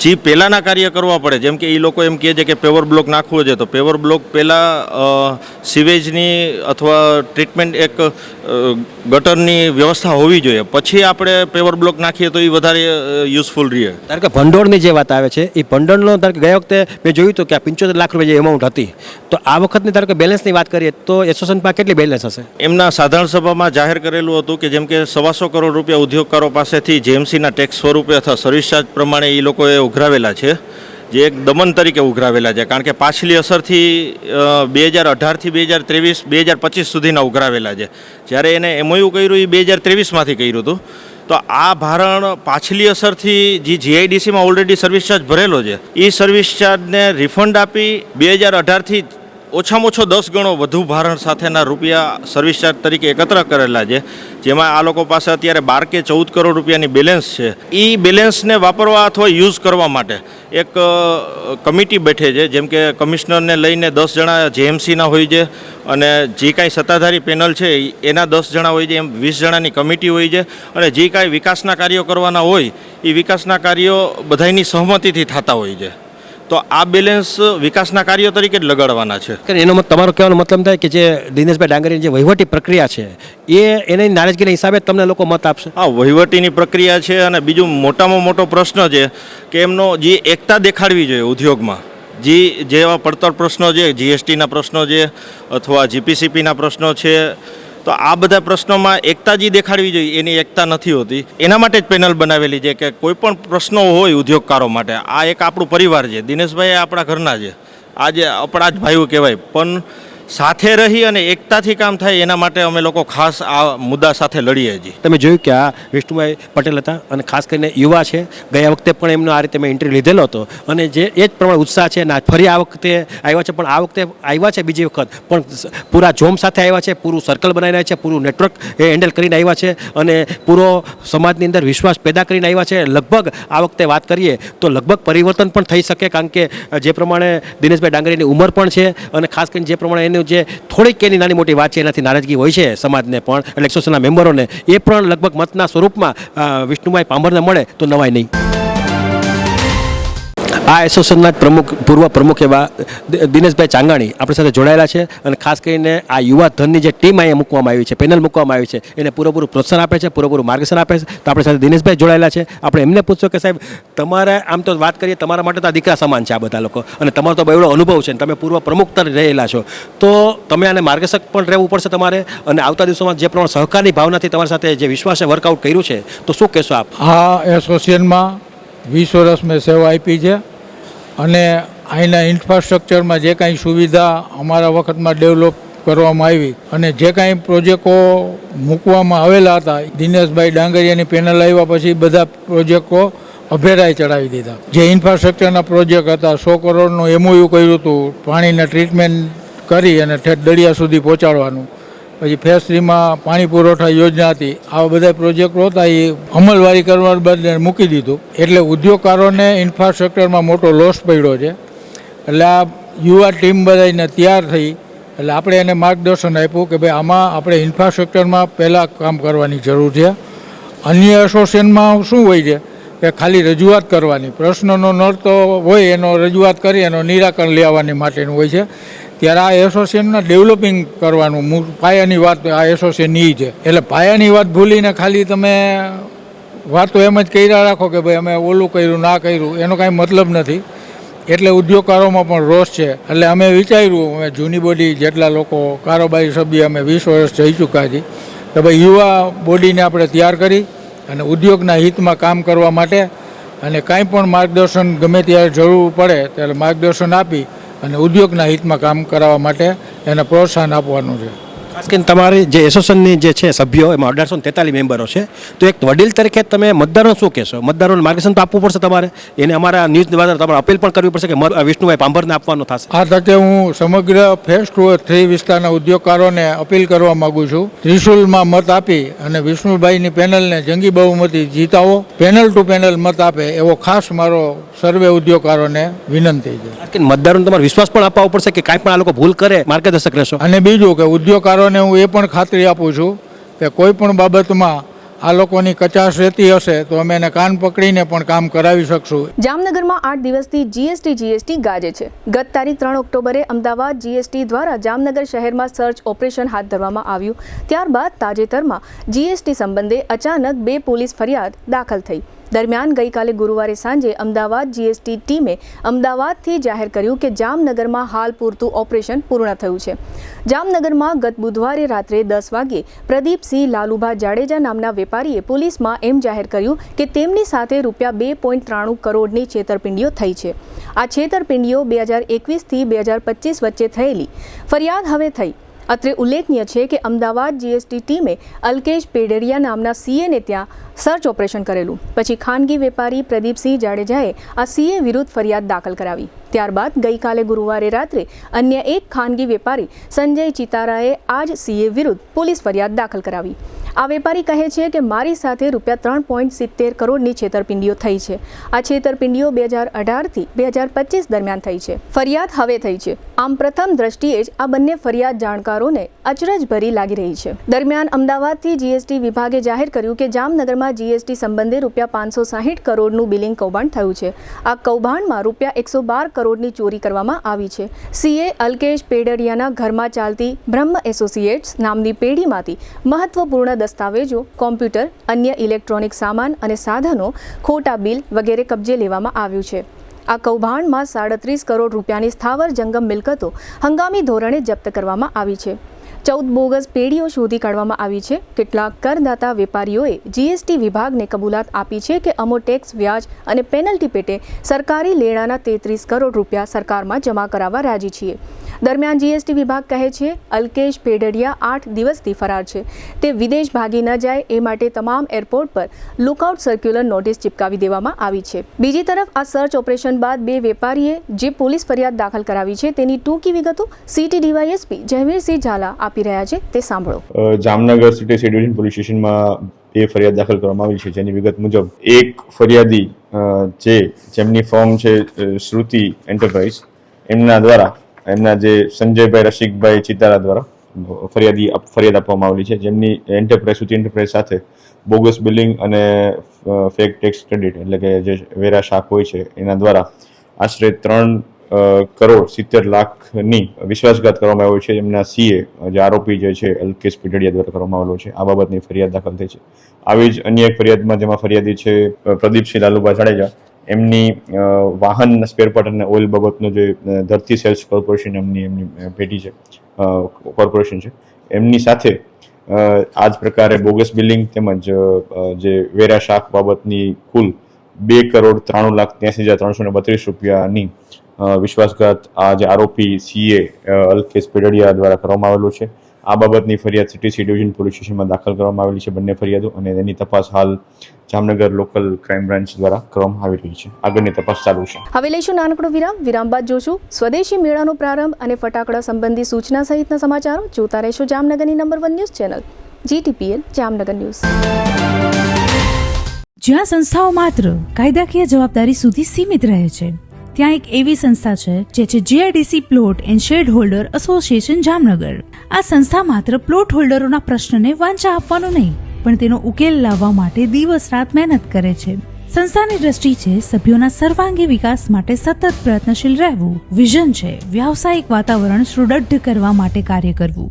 જે પહેલાંના કાર્ય કરવા પડે, જેમ કે એ લોકો એમ કહે છે કે પેવર બ્લોક નાખવો છે, તો પેવર બ્લોક પહેલાં સિવેજની અથવા ટ્રીટમેન્ટ એક ગટરની વ્યવસ્થા હોવી જોઈએ, પછી આપણે પેવર બ્લોક નાખીએ તો એ વધારે યુઝફુલ રહે. ધારો કે ભંડોળની જે વાત આવે છે, એ ભંડોળનો ધારો કે ગયા વખતે મેં જોયું હતું કે આ 75 લાખ રૂપિયા જે એમાઉન્ટ હતી, તો આ વખતની ધારો કે બેલેન્સની વાત કરીએ તો એસોસિએશનમાં કેટલી બેલેન્સ હશે? એમના સાધારણ સભામાં જાહેર કરેલું હતું કે જેમ કે 125 કરોડ રૂપિયા ઉદ્યોગકારો પાસેથી જેએમસીના ટેક્સ સ્વરૂપે અથવા સર્વિસ ચાર્જ પ્રમાણે એ લોકોએ ઉઘરાવેલા છે, જે એક દમન તરીકે ઉઘરાવેલા છે. કારણ કે પાછલી અસરથી 2018થી 2023 2025 સુધીના ઉઘરાવેલા છે. જ્યારે એને એમઓયુ કર્યું એ 2023માંથી કર્યું હતું. તો આ ભારણ પાછલી અસરથી જે જીઆઈડીસીમાં ઓલરેડી સર્વિસ ચાર્જ ભરેલો છે, એ સર્વિસ ચાર્જને રિફંડ આપી 2018થી ઓછામાં ઓછો 10 ગણો વધુ ભારણ સાથેના રૂપિયા સર્વિસ ચાર્જ તરીકે એકત્ર કરેલા છે, જેમાં આ લોકો પાસે અત્યારે 12 કે 14 કરોડ રૂપિયાની બેલેન્સ છે. એ બેલેન્સને વાપરવા અથવા યુઝ કરવા માટે એક કમિટી બેઠે છે, જેમ કે કમિશનરને લઈને 10 જણા જેએમસીના હોય છે અને જે કાંઈ સત્તાધારી પેનલ છે એના 10 જણા હોય છે, એમ 20 જણાની કમિટી હોય છે અને જે કાંઈ વિકાસના કાર્યો કરવાના હોય એ વિકાસના કાર્યો બધાની સહમતિથી થતા હોય છે. તો આ બેલેન્સ વિકાસના કાર્યો તરીકે જ લગાડવાના છે. કે એનો તમારો કહેવાનો મતલબ થાય કે જે દિનેશભાઈ ડાંગરીની જે વહીવટી પ્રક્રિયા છે એની નારાજગીના હિસાબે તમને લોકો મત આપશે? હા, વહીવટીની પ્રક્રિયા છે અને બીજું મોટામાં મોટો પ્રશ્ન છે કે એમનો જે એકતા દેખાડવી જોઈએ ઉદ્યોગમાં, જેવા પડતર પ્રશ્નો છે, જીએસટીના પ્રશ્નો છે અથવા જીપીસીપીના પ્રશ્નો છે, તો આ બધા પ્રશ્નોમાં એકતા જે દેખાડવી જોઈએ એની એકતા નથી હોતી. એના માટે જ પેનલ બનાવેલી છે કે કોઈ પણ પ્રશ્નો હોય ઉદ્યોગકારો માટે, આ એક આપણું પરિવાર છે. દિનેશભાઈ આપણા ઘરના છે, આજે આપણા જ ભાઈઓ કહેવાય, પણ સાથે રહી અને એકતાથી કામ થાય એના માટે અમે લોકો ખાસ આ મુદ્દા સાથે લડીએ છીએ. તમે જોયું કે આ વિષ્ણુભાઈ પટેલ હતા અને ખાસ કરીને યુવા છે. ગયા વખતે પણ એમનો આ રીતે મેં ઇન્ટરવ્યૂ લીધેલો હતો અને જે એ જ પ્રમાણે ઉત્સાહ છે અને ફરી આ વખતે આવ્યા છે. પણ આ વખતે આવ્યા છે બીજી વખત પણ પૂરા જોમ સાથે આવ્યા છે, પૂરું સર્કલ બનાવીને આવ્યા છે, પૂરું નેટવર્ક એ હેન્ડલ કરીને આવ્યા છે અને પૂરો સમાજની અંદર વિશ્વાસ પેદા કરીને આવ્યા છે. લગભગ આ વખતે વાત કરીએ તો લગભગ પરિવર્તન પણ થઈ શકે, કારણ કે જે પ્રમાણે દિનેશભાઈ ડાંગરીની ઉંમર પણ છે અને ખાસ કરીને જે પ્રમાણે જે થોડીક એની નાની મોટી વાત છે એનાથી નારાજગી હોય છે સમાજને પણ, એટલે એસોસિએશનના મેમ્બરોને, એ પણ લગભગ મતના સ્વરૂપમાં વિષ્ણુભાઈ પાંભરને મળે તો નવાય નહીં. આ એસોસિએશનના પૂર્વ પ્રમુખ એવા દિનેશભાઈ ચાંગાણી આપણી સાથે જોડાયેલા છે અને ખાસ કરીને આ યુવા ધનની જે ટીમ અહીંયા મૂકવામાં આવી છે, પેનલ મૂકવામાં આવી છે, એને પૂરેપૂરું પ્રોત્સાહન આપે છે, પૂરેપૂરું માર્ગદર્શન આપે છે. તો આપણી સાથે દિનેશભાઈ જોડાયેલા છે. આપણે એમને પૂછ્યું કે સાહેબ, તમારે આમ તો વાત કરીએ, તમારા માટે તો આ દીકરા સમાન છે આ બધા લોકો અને તમારો તો એવડો અનુભવ છે, તમે પૂર્વ પ્રમુખ તરીકે રહેલા છો, તો તમે આને માર્ગદર્શક પણ રહેવું પડશે તમારે. અને આવતા દિવસોમાં જે પ્રમાણે સહકારની ભાવનાથી તમારી સાથે જે વિશ્વાસે વર્કઆઉટ કર્યું છે, તો શું કહેશો આપ? આ એસોસિએશનમાં 20 વર્ષ મેં સેવા આપી છે અને અહીંના ઇન્ફ્રાસ્ટ્રક્ચરમાં જે કાંઈ સુવિધા અમારા વખતમાં ડેવલપ કરવામાં આવી અને જે કાંઈ પ્રોજેક્ટો મૂકવામાં આવેલા હતા, દિનેશભાઈ ડાંગરિયાની પેનલ આવ્યા પછી બધા પ્રોજેક્ટો અભેરાય ચડાવી દીધા. જે ઇન્ફ્રાસ્ટ્રક્ચરના પ્રોજેક્ટ હતા, 100 કરોડનું MOU કર્યું હતું પાણીના ટ્રીટમેન્ટ કરી અને ઠેઠ દળિયા સુધી પહોંચાડવાનું. પછી ફેઝ 3માં પાણી પુરવઠા યોજના હતી. આવા બધા પ્રોજેક્ટો હતા એ અમલવારી કરવા બદલે મૂકી દીધું. એટલે ઉદ્યોગકારોને ઇન્ફ્રાસ્ટ્રક્ચરમાં મોટો લોસ પડ્યો છે. એટલે આ યુવા ટીમ બધાને તૈયાર થઈ એટલે આપણે એને માર્ગદર્શન આપ્યું કે ભાઈ આમાં આપણે ઇન્ફ્રાસ્ટ્રક્ચરમાં પહેલાં કામ કરવાની જરૂર છે. અન્ય એસોસિએશનમાં શું હોય છે કે ખાલી રજૂઆત કરવાની, પ્રશ્નનો નડતો હોય એનો રજૂઆત કરી એનો નિરાકરણ લેવાની માટેનું હોય છે. ત્યારે આ એસોસિએશનના ડેવલપિંગ કરવાનું પાયાની વાત આ એસોસિએશનની છે. એટલે પાયાની વાત ભૂલીને ખાલી તમે વાતો એમ જ કર્યા રાખો કે ભાઈ અમે ઓલું કર્યું ના કર્યું, એનો કાંઈ મતલબ નથી. એટલે ઉદ્યોગકારોમાં પણ રોષ છે. એટલે અમે વિચાર્યું, અમે જૂની બોડી જેટલા લોકો કારોબારી સભ્ય અમે 20 વર્ષ જઈ ચૂક્યા છીએ કે ભાઈ યુવા બોડીને આપણે તૈયાર કરી અને ઉદ્યોગના હિતમાં કામ કરવા માટે અને કાંઈ પણ માર્ગદર્શન ગમે ત્યારે જરૂર પડે ત્યારે માર્ગદર્શન આપી અને ઉદ્યોગના હિતમાં કામ કરાવવા માટે એને પ્રોત્સાહન આપવાનું છે. ખાસ કરીને તમારી જે એસોસિએશનની જે છે સભ્યો એમાં 1843 મેમ્બરો છે, તો એક વડીલ તરીકે તમે મતદારોને શું કહેશો? મતદારોને માર્ગદર્શન તો આપવું પડશે તમારે, એને અમારા ન્યૂઝ દ્વારા તમારે અપીલ પણ કરવી પડશે કે વિષ્ણુભાઈ પાંભરને આપવાનો થશે. આ તકે હું સમગ્ર ફેઝ 3 વિસ્તારના ઉદ્યોગકારોને અપીલ કરવા માગું છું, ત્રિશુલમાં મત આપી અને વિષ્ણુભાઈની પેનલને જંગી બહુમતી જીતાવો. પેનલ ટુ પેનલ મત આપે એવો ખાસ મારો સર્વે ઉદ્યોગકારોને વિનંતી છે. મતદારોને તમારે વિશ્વાસ પણ અપાવવો પડશે કે કાંઈ પણ આ લોકો ભૂલ કરે માર્ગદર્શક રહેશો. અને બીજું કે ઉદ્યોગકારોને હું એ પણ ખાતરી આપું છું કે કોઈ પણ બાબતમાં આ લોકોની કચાશ રહેતી હશે તો અમે એને કાન પકડીને પણ કામ કરાવી શકશું. જામનગરમાં 8 દિવસથી જીએસટી ગાજે છે. ગત તારીખ 3 ઓક્ટોબરે અમદાવાદ જીએસટી દ્વારા જામનગર શહેરમાં સર્ચ ઓપરેશન હાથ ધરવામાં આવ્યું. ત્યારબાદ તાજેતરમાં જીએસટી સંબંધે અચાનક 2 પોલીસ ફરિયાદ દાખલ થઈ. દરમિયાન ગઈકાલે ગુરુવારે સાંજે અમદાવાદ જીએસટી ટીમે અમદાવાદથી જાહેર કર્યું કે જામનગરમાં હાલ પૂરતું ઓપરેશન પૂર્ણ થયું છે. જામનગરમાં ગત બુધવારે રાત્રે 10 વાગ્યે પ્રદીપસિંહ લાલુભા જાડેજા નામના વેપારીએ પોલીસમાં એમ જાહેર કર્યું કે તેમની સાથે રૂપિયા 2.93 કરોડની છેતરપિંડીઓ થઈ છે. આ છેતરપિંડીઓ 2021થી 2025 વચ્ચે થયેલી ફરિયાદ હવે થઈ. અત્રે ઉલ્લેખનીય છે કે અમદાવાદ જીએસટી ટીમે અલ્કેશ પેડરિયા નામના સીએને ત્યાં સર્ચ ઓપરેશન કરેલું. પછી ખાનગી વેપારી પ્રદીપસિંહ જાડેજાએ આ સીએ વિરુદ્ધ ફરિયાદ દાખલ કરાવી. ત્યારબાદ ગઈકાલે ગુરુવારે રાત્રે અન્ય એક ખાનગી વેપારી સંજય ચિતારાએ આ જ સીએ વિરુદ્ધ પોલીસ ફરિયાદ દાખલ કરાવી. આ વેપારી કહે છે કે મારી સાથે ₹3.70 કરોડની છેતરપિંડીઓ થઈ છે. આ છેતરપિંડીઓ 2018થી 2025 દરમિયાન થઈ છે. ફરિયાદ હવે થઈ છે. આમ પ્રથમ દ્રષ્ટિએ જ આ બંને ફરિયાદ જાણકારોને અચરજભરી લાગી રહી છે. દરમિયાન અમદાવાદથી જીએસટી વિભાગે જાહેર કર્યું કે જામનગરમાં જીએસટી સંબંધે ₹560 કરોડનું બિલિંગ કૌભાંડ થયું છે. આ કૌભાંડમાં ₹112 કરોડની ચોરી કરવામાં આવી છે. સીએ અલ્કેશ પેડરિયાના ઘરમાં ચાલતી બ્રહ્મ એસોસિએટ્સ નામની પેઢીમાંથી મહત્વપૂર્ણ દસ્તાવેજો, કોમ્પ્યુટર, અન્ય ઇલેક્ટ્રોનિક સામાન અને સાધનો, ખોટા બિલ વગેરે કબજે લેવામાં આવ્યું છે. આ કૌભાંડમાં 37 કરોડ રૂપિયાની સ્થાવર જંગમ મિલકતો હંગામી ધોરણે જપ્ત કરવામાં આવી છે. 14 બોગસ પેઢીઓ શોધી કાઢવામાં આવી છે. કેટલાક કરદાતા વેપારીઓએ જીએસટી વિભાગને કબૂલાત આપી છે કે અમો ટેક્સ, વ્યાજ અને પેનલ્ટી પેટે સરકારી લેણાના 33 કરોડ રૂપિયા સરકારમાં જમા કરાવવા રાજી છીએ. દરમિયાન જીએસટી વિભાગ કહે છે અલ્કેશ પેડરિયા 8 દિવસથી ફરાર છે. તે વિદેશ ભાગી ન જાય એ માટે તમામ એરપોર્ટ પર લુકઆઉટ સર્ક્યુલર નોટિસ ચિપકાવી દેવામાં આવી છે. બીજી તરફ આ સર્ચ ઓપરેશન બાદ બે વેપારીએ જે પોલીસ ફરિયાદ દાખલ કરાવી છે તેની ટૂંકી વિગતો સિટી ડીવાયએસપી જયવીરસિંહ ઝાલા આપી રહ્યા છે, તે સાંભળો. Jamnagar city C division police સ્ટેશનમાં બે ફરિયાદ દાખલ કરવામાં આવી છે. જેની વિગત મુજબ એક ફરિયાદી જેમની ફર્મ છે શ્રુતિ એન્ટરપ્રાઇઝ, એમના દ્વારા એમના જે સંજયભાઈ રસિકભાઈ ચિતારા દ્વારા ફરિયાદ આપવામાં આવેલી છે. જેમની શ્રુતિ એન્ટરપ્રાઇઝ સાથે બોગસ બિલિંગ અને ફેક ટેક્સ ક્રેડિટ એટલે કે જે વેરા શાક હોય છે એના દ્વારા આશરે 3,70,00,000ની વિશ્વાસઘાત કરવામાં આવ્યો છે. એમના સીએ જે આરોપી જે છે અલ્કેશ પેડરિયા દ્વારા કરવામાં આવેલો છે. આ બાબતની ફરિયાદ દાખલ થઈ છે. આવી જ અન્ય એક ફરિયાદમાં જેમાં ફરિયાદી છે પ્રદીપસિંહ લાલુભા જાડેજા, એમની વાહન સ્પેરપાર્ટ અને ઓઇલ બાબતનો જે ધરતી સેલ્સ કોર્પોરેશન એમની પેઢી છે, કોર્પોરેશન છે, એમની સાથે આ જ પ્રકારે બોગસ બિલિંગ તેમજ જે વેરા શાક બાબતની કુલ ₹2,93,83,332 રૂપિયાની વિશ્વાસઘાત આ જે આરોપી સીએ અલ્કેશ પેડરિયા દ્વારા કરવામાં આવેલો છે. આ બાબતની ફરિયાદ સિટી સી ડિવિઝન પોલીસ સ્ટેશનમાં દાખલ કરવામાં આવેલી છે, બંને ફરિયાદો, અને તેની તપાસ હાલ જામનગર લોકલ ક્રાઇમ બ્રાન્ચ દ્વારા કરવામાં આવી રહી છે. આગળની તપાસ ચાલુ છે. હવે લઈશું નાનકડો વિરામ બાદ જોશું સ્વદેશી મેળાનો પ્રારંભ અને ફટાકડા સંબંધી સૂચના સહિતના સમાચારો. જોતા રહેશો જામનગરની number 1 news channel GTPL Jamnagar news. જ્યાં સંસ્થાઓ માત્ર કાયદાકીય જવાબદારી સુધી સીમિત રહે છે, ત્યાં એક એવી સંસ્થા છે જે છે GIDC plot and shed holder association Jamnagar. આ સંસ્થા માત્ર પ્લોટ હોલ્ડરોના પ્રશ્નને વાંચા આપવાનો નહીં, પણ તેનો ઉકેલ લાવવા માટે દિવસ રાત મહેનત કરે છે. સંસ્થાની દ્રષ્ટિ છે સભ્યોના સર્વાંગી વિકાસ માટે સતત પ્રયત્નશીલ રહેવું. વિઝન છે વ્યાવસાયિક વાતાવરણ સુદૃઢ કરવા માટે કાર્ય કરવું.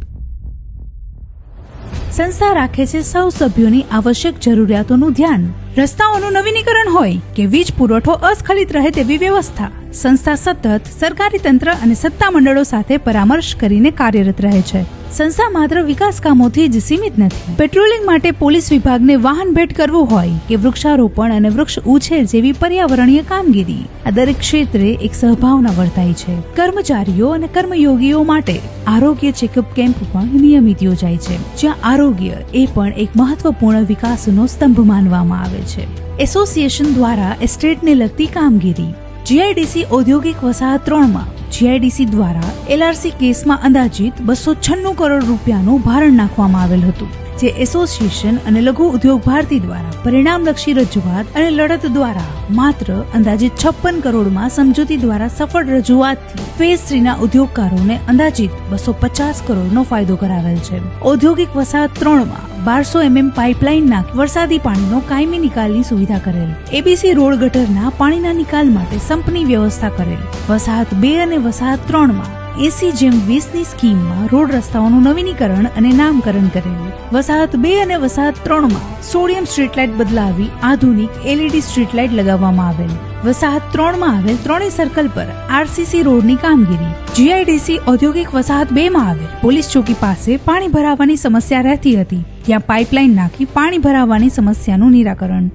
સંસ્થા રાખે છે સૌ સભ્યોની આવશ્યક જરૂરિયાતોનું ધ્યાન. રસ્તાઓનું નવીનીકરણ હોય કે વીજ પુરવઠો અસ્ખલિત રહે તેવી વ્યવસ્થા, સંસ્થા સતત સરકારી તંત્ર અને સત્તા મંડળો સાથે પરામર્શ કરીને કાર્યરત રહે છે. સંસ્થા માત્ર વિકાસ કામોથી જ સીમિત નથી. પેટ્રોલિંગ માટે પોલીસ વિભાગને વાહન ભેટ કરવું હોય કે વૃક્ષારોપણ અને વૃક્ષ ઉછેર જેવી પર્યાવરણીય કામગીરી, આ દરેક ક્ષેત્રે એક સહભાવના વર્તાય છે. કર્મચારીઓ અને કર્મયોગીઓ માટે આરોગ્ય ચેકઅપ કેમ્પ પણ નિયમિત યોજાય છે, જ્યાં આરોગ્ય એ પણ એક મહત્વપૂર્ણ વિકાસનો સ્તંભ માનવામાં આવે છે. એસોસિએશન દ્વારા એસ્ટેટને લગતી કામગીરી. GIDC ઔદ્યોગિક વસાહત 3માં GIDC દ્વારા LRC કેસમાં અંદાજિત 296 કરોડ રૂપિયાનું ભારણ નાખવામાં આવેલ હતું, જે એસોસિએશન અને લઘુ ઉદ્યોગ ભારતી દ્વારા પરિણામલક્ષી રજૂઆત અને લડત દ્વારા માત્ર અંદાજિત 56 કરોડમાં સમજૂતી દ્વારા સફળ રજૂઆતથી ફેઝ 3ના ઉદ્યોગકારોને અંદાજિત 250 કરોડનો ફાયદો કરાવેલ છે. ઔદ્યોગિક વસાહત 3માં 1200 mm પાઇપલાઇન નાખી વરસાદી પાણીનો કાયમી નિકાલની સુવિધા કરેલ. ABC રોડ ગટરના પાણીના નિકાલ માટે સંપની વ્યવસ્થા કરેલ. વસાહત 2 અને વસાહત 3માં 80/20ની સ્કીમમાં રોડ રસ્તાઓનું નવીનીકરણ અને નામકરણ કરેલું. વસાહત 2 અને વસાહત 3માં સોડિયમ સ્ટ્રીટ લાઇટ બદલાવી આધુનિક LED સ્ટ્રીટ લાઇટ લગાવવામાં આવેલ. વસાહત 3માં આવેલ ત્રણેય સર્કલ પર RCC રોડની કામગીરી. GIDC ઔદ્યોગિક વસાહત 2માં આવેલ પોલીસ ચોકી પાસે પાણી ભરાવાની સમસ્યા રહેતી હતી, ત્યાં પાઇપલાઇન નાખી પાણી ભરાવાની સમસ્યાનું નિરાકરણ.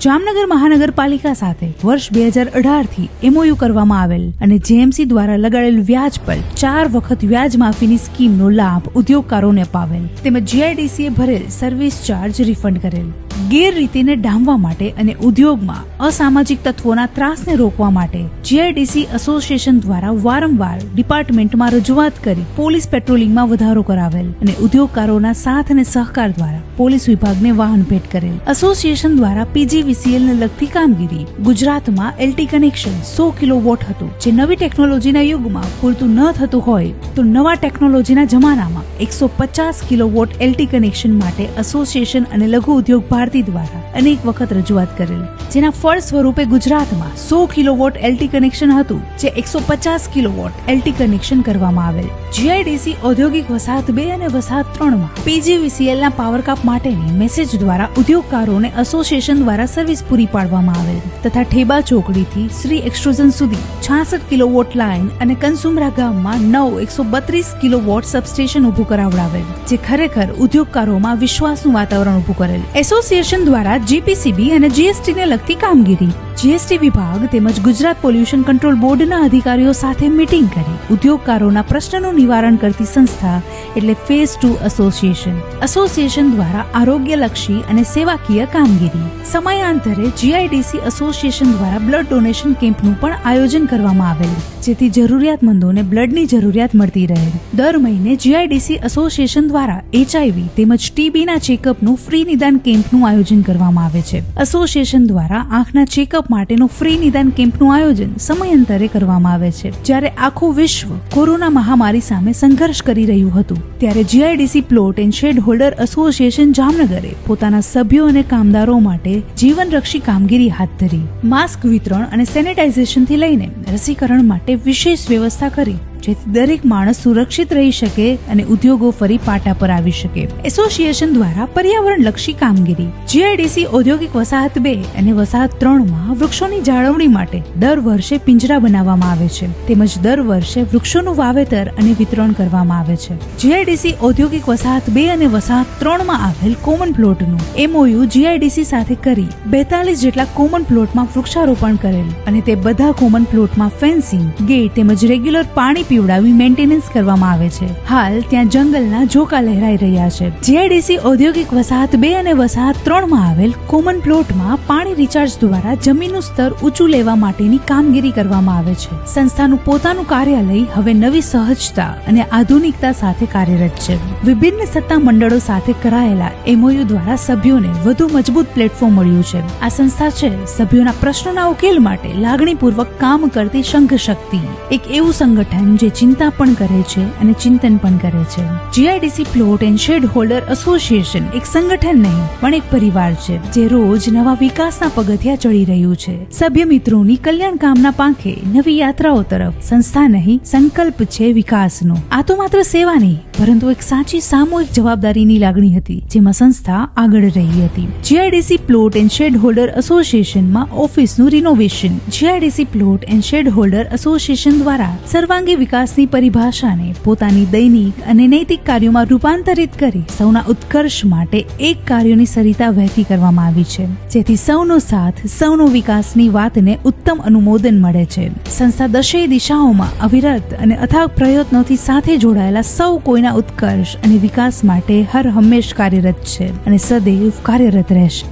જામનગર મહાનગરપાલિકા સાથે વર્ષ 2018થી MOU કરવામાં આવેલ અને JMC દ્વારા લગાડેલ વ્યાજ પર 4 વખત વ્યાજ માફીની સ્કીમનો લાભ ઉદ્યોગકારોને અપાવેલ, તેમજ GIDCએ ભરેલ સર્વિસ ચાર્જ રિફંડ કરેલ. ગેરરીતિને ડામવા માટે અને ઉદ્યોગમાં અસામાજિક તત્વોના ત્રાસને રોકવા માટે જીઆઈડીસી એસોસિએશન દ્વારા વારંવાર ડિપાર્ટમેન્ટમાં રજૂઆત કરી પોલીસ પેટ્રોલિંગમાં વધારો કરાવેલ અને ઉદ્યોગકારોના સાથ અને સહકાર દ્વારા પોલીસ વિભાગને વાહન ભેટ કરેલ. એસોસિએશન દ્વારા PGVCL ને લગતી કામગીરી. ગુજરાતમાં LT કનેક્શન 100 કિલોવોટ હતું, જે નવી ટેકનોલોજીના યુગમાં પૂરતું ન થતું હોય તો નવા ટેકનોલોજીના જમાનામાં 150 કિલોવોટ LT કનેક્શન માટે એસોસિએશન અને લઘુ ઉદ્યોગ ભારતી દ્વારા અનેક વખત રજૂઆત કરેલ, જેના ફળ સ્વરૂપે ગુજરાતમાં 100 કિલોવોટ LT કનેક્શન હતું, જે 150 કિલોવોટ LT કનેક્શન કરવામાં આવેલ. જીઆઈડીસી ઔદ્યોગિક વસાહત 2 અને વસાહત 3માં PGVCL ના પાવર કાપ માટેની મેસેજ દ્વારા ઉદ્યોગકારોને એસોસિએશન દ્વારા સર્વિસ પૂરી પાડવામાં આવેલ તથા ઠેબા ચોકડીથી શ્રી એક્સટ્રુઝન સુધી 66 કિલોવોટ લાઇન અને કનસુમરા ગામમાં 132 કિલોવોટ સબસ્ટેશન ઊભું કરાવડાવેલ, જે ખરેખર ઉદ્યોગકારોમાં વિશ્વાસનું વાતાવરણ ઊભું કરેલ. એસોસિએશન દ્વારા GPCB અને GST ને લગતી કામગીરી. GST વિભાગ તેમજ ગુજરાત પોલ્યુશન કંટ્રોલ બોર્ડના અધિકારીઓ સાથે મીટિંગ કરી ઉદ્યોગકારોના પ્રશ્નનું નિવારણ કરતી સંસ્થા એટલે ફેઝ 2 એસોસિએશન. એસોસિએશન દ્વારા આરોગ્યલક્ષી અને સેવાકીય કામગીરી. સમયાંતરે જીઆઈડીસી એસોસિએશન દ્વારા બ્લડ ડોનેશન કેમ્પનું પણ આયોજન કરવામાં આવેલ, જેથી જરૂરિયાતમંદોને બ્લડની જરૂરિયાત મળતી રહે. દર મહિને જીઆઈડીસી એસોસિએશન દ્વારા HIV તેમજ TBના ચેકઅપનું ફ્રી નિદાન કેમ્પનું આયોજન કરવામાં આવે છે. એસોસિએશન દ્વારા આંખના ચેકઅપ માટેનું ફ્રી નિદાન કેમ્પનું આયોજન સમયાંતરે કરવામાં આવે છે. જ્યારે આખું વિશ્વ કોરોના મહામારી સામે સંઘર્ષ કરી રહ્યું હતું, ત્યારે GIDC plot and shed holder association જામનગરે પોતાના સભ્યો અને કામદારો માટે જીવનરક્ષી કામગીરી હાથ ધરી. માસ્ક વિતરણ અને સેનિટાઇઝેશનથી લઈને રસીકરણ માટે વિશેષ વ્યવસ્થા કરી, જેથી દરેક માણસ સુરક્ષિત રહી શકે અને ઉદ્યોગો ફરી પાટા પર આવી શકે. એસોસિએશન દ્વારા પર્યાવરણલક્ષી કામગીરી. જીઆઈડીસી ઔદ્યોગિક વસાહત 2 અને વસાહત 3માં વૃક્ષોની જાળવણી માટે દર વર્ષે પિંજરા બનાવવામાં આવે છે, તેમજ દર વર્ષે વૃક્ષોનું વાવેતર અને વિતરણ કરવામાં આવે છે. જીઆઈડીસી ઔદ્યોગિક વસાહત 2 અને વસાહત 3માં આવેલ કોમન પ્લોટનું MOU જીઆઈડીસી સાથે કરી 42 જેટલા કોમન પ્લોટમાં વૃક્ષારોપણ કરેલ અને તે બધા કોમન પ્લોટમાં ફેન્સિંગ, ગેટ તેમજ રેગ્યુલર પાણી પીવડાવી મેન્ટેનન્સ કરવામાં આવે છે. હાલ ત્યાં જંગલના ઝોકા લહેરાઈ રહ્યા છે. જીઆઈડીસી ઔદ્યોગિક વસાહત 2 અને વસાહત 3માં આવેલ કોમન પ્લોટમાં પાણી રિચાર્જ દ્વારા જમીનનું સ્તર ઊંચું લેવા માટેની કામગીરી કરવામાં આવે છે. સંસ્થાનું પોતાનું કાર્યાલય હવે નવી સહજતા અને આધુનિકતા સાથે કાર્યરત છે. વિભિન્ન સત્તા મંડળો સાથે કરાયેલા MOU દ્વારા સભ્યોને વધુ મજબૂત પ્લેટફોર્મ મળ્યું છે. આ સંસ્થા છે સભ્યોના પ્રશ્નોના ઉકેલ માટે લાગણીપૂર્વક કામ કરતી સંઘ શક્તિ, એક એવું સંગઠન જે ચિંતા પણ કરે છે અને ચિંતન પણ કરે છે. GIDC plot and shed holder association એક સંગઠન નહીં પણ એક પરિવાર છે, જે રોજ નવા વિકાસના પગથિયા ચડી રહ્યું છે. સભ્ય મિત્રોની કલ્યાણ કામના પાંખે નવી યાત્રાઓ તરફ સંસ્થા નહીં સંકલ્પ છે વિકાસનો. આ તો માત્ર સેવા નહીં પરંતુ એક સાચી સામૂહિક જવાબદારીની લાગણી હતી, જેમાં સંસ્થા આગળ રહી હતી. GIDC plot and shed holder એસોસિએશનમાં ઓફિસનું renovation. GIDC plot and shed holder association દ્વારા સર્વાંગી વિકાસની પરિભાષાને પોતાની દૈનિક અને નૈતિક કાર્યોમાં રૂપાંતરિત કરી સૌના ઉત્કર્ષ માટે એક કાર્યોની સરિતા વહેતી કરવામાં આવી છે, જેથી સૌનો સાથ સૌનો વિકાસની વાતને ઉત્તમ અનુમોદન મળે છે. સંસ્થા દશેય દિશાઓમાં અવિરત અને અથાગ પ્રયત્નોથી સાથે જોડાયેલા સૌ કોઈના ઉત્કર્ષ અને વિકાસ માટે હર હંમેશ કાર્યરત છે અને સદૈવ કાર્યરત રહેશે.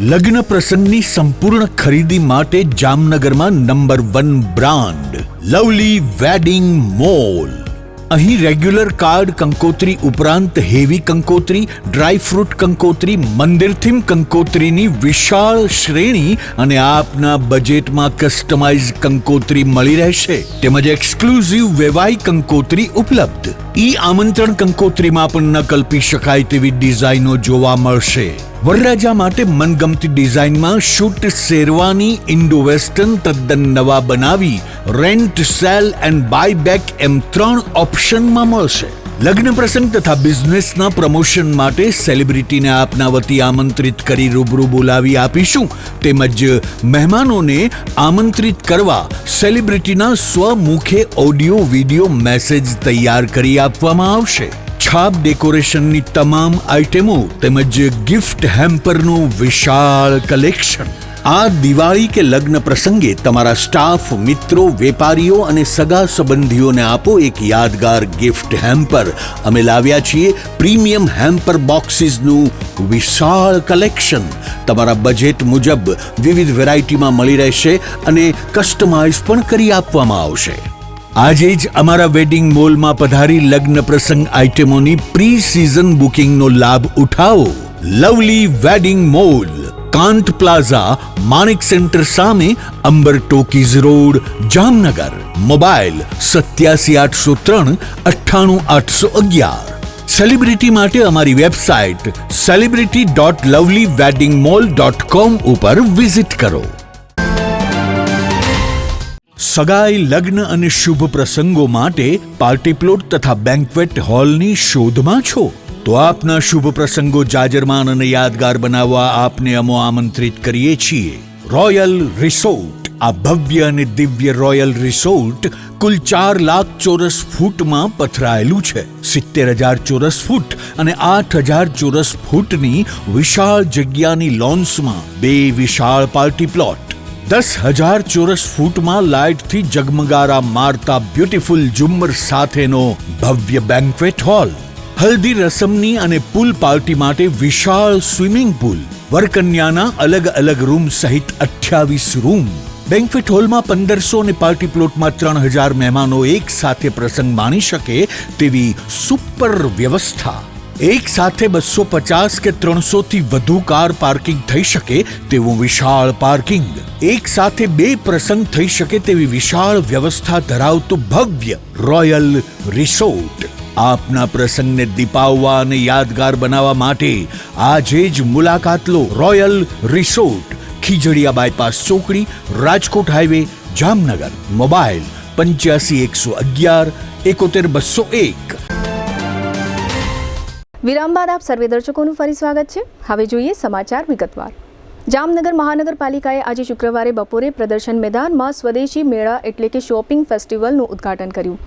લગ્ન પ્રસંગની સંપૂર્ણ ખરીદી માટે જામનગરમાં number 1 brand lovely wedding mall. અહીં રેગ્યુલર કાર્ડ કંકોત્રી ઉપરાંત હેવી કંકોત્રી, ડ્રાયફ્રૂટ કંકોત્રી, મંદિર થીમ કંકોત્રીની વિશાળ શ્રેણી અને આપના બજેટમાં કસ્ટમાઇઝ કંકોત્રી મળી રહેશે, તેમજ એક્સક્લુઝિવ વેવાઈ કંકોત્રી ઉપલબ્ધ. આમંત્રણ કંકોત્રીમાં પણ ન કલ્પી શકાય તેવી ડિઝાઇનો જોવા મળશે. વરરાજા માટે મનગમતી ડિઝાઇનમાં શૂટ શેરવાની ઇન્ડો વેસ્ટર્ન તદ્દન નવા બનાવી rent, sale and buy back એમ 3 ઓપ્શનમાં મળશે. લગ્ન પ્રસંગ તથા બિઝનેસના પ્રમોશન માટે સેલિબ્રિટીને આપના વતી આમંત્રિત કરી રૂબરૂ બોલાવી આપીશું, તેમજ મહેમાનોને આમંત્રિત કરવા સેલિબ્રિટીના સ્વમુખે ઓડિયો વિડિયો મેસેજ તૈયાર કરી આપવામાં આવશે. છાપ ડેકોરેશનની તમામ આઇટમો તેમજ ગિફ્ટ હેમ્પરનું વિશાળ કલેક્શન. આ દિવાળી કે લગ્ન પ્રસંગે તમારા સ્ટાફ, મિત્રો, વેપારીઓ અને સગા સંબંધીઓને આપો એક યાદગાર ગિફ્ટ હેમ્પર. અમે લાવ્યા છીએ પ્રીમિયમ હેમ્પર બોક્સીસનું વિશાળ કલેક્શન. તમારા બજેટ મુજબ વિવિધ વેરાયટીમાં મળી રહેશે અને કસ્ટમાઇઝ પણ કરી આપવામાં આવશે. આજે જ અમારા વેડિંગ મોલમાં પધારી લગ્ન પ્રસંગ આઇટમોની પ્રી સિઝન બુકિંગનો લાભ ઉઠાવો. Lovely wedding mall, Kant plaza, Manik centre સામે, Ambar talkies road, Jamnagar. Mobile 87 803 9811. Celebrity માટે અમારી વેબસાઇટ celebrity.lovelyweddingmall.com ઉપર વિઝિટ કરો. સગાઈ, લગ્ન અને શુભ પ્રસંગો માટે પાર્ટી પ્લોટ તથા બેન્ક્વેટ હોલની શોધમાં છો? તો આપના શુભ પ્રસંગો જાજરમાન અને યાદગાર બનાવવા આપને અમો આમંત્રિત કરીએ છીએ. Royal resort. આ ભવ્ય અને દિવ્ય રોયલ રિસોર્ટ કુલ 4 લાખ ચોરસ ફૂટમાં પથરાયેલું છે. 70,000 ચોરસ ફૂટ અને 8,000 ચોરસ ફૂટની વિશાળ જગ્યાની લોન્સમાં 2 વિશાળ પાર્ટી પ્લોટ. 10,000 ચોરસ ફૂટમાં લાઇટથી જગમગારા મારતા બ્યુટીફુલ ઝુમ્મર સાથેનો ભવ્ય બેન્ક્વેટ હોલ. હલ્દી રસમની અને પૂલ પાર્ટી માટે વિશાળ સ્વિમિંગ પૂલ. વરકન્યાના અલગ અલગ રૂમ સહિત 28 રૂમ. બેન્ક્વેટ હોલમાં 1500 અને પાર્ટી પ્લોટમાં 3,000 મહેમાનો એક સાથે પ્રસંગ માણી શકે તેવી સુપર વ્યવસ્થા. એક સાથે 250 કે 300 થી વધુ કાર પાર્કિંગ થઈ શકે તેવું વિશાળ પાર્કિંગ. એક સાથે 2 પ્રસંગ થઈ શકે તેવી વિશાળ વ્યવસ્થા ધરાવતું ભવ્ય રોયલ રિસોર્ટ. આપના પ્રસંગને દીપાવવા અને યાદગાર બનાવવા માટે આજે જ મુલાકાત લો. રોયલ રિસોર્ટ, ખીજડીયા બાયપાસ ચોકડી, રાજકોટ હાઈવે, જામનગર. મોબાઈલ 85 111 71 201. વિરામ બાદ આપ સર્વે દર્શકોનું ફરી સ્વાગત છે. હવે જોઈએ સમાચાર વિગતવાર. જામનગર મહાનગરપાલિકાએ આજે શુક્રવારે બપોરે પ્રદર્શન મેદાનમાં સ્વદેશી મેળા એટલે કે શોપિંગ ફેસ્ટિવલનું ઉદ્ઘાટન કર્યું.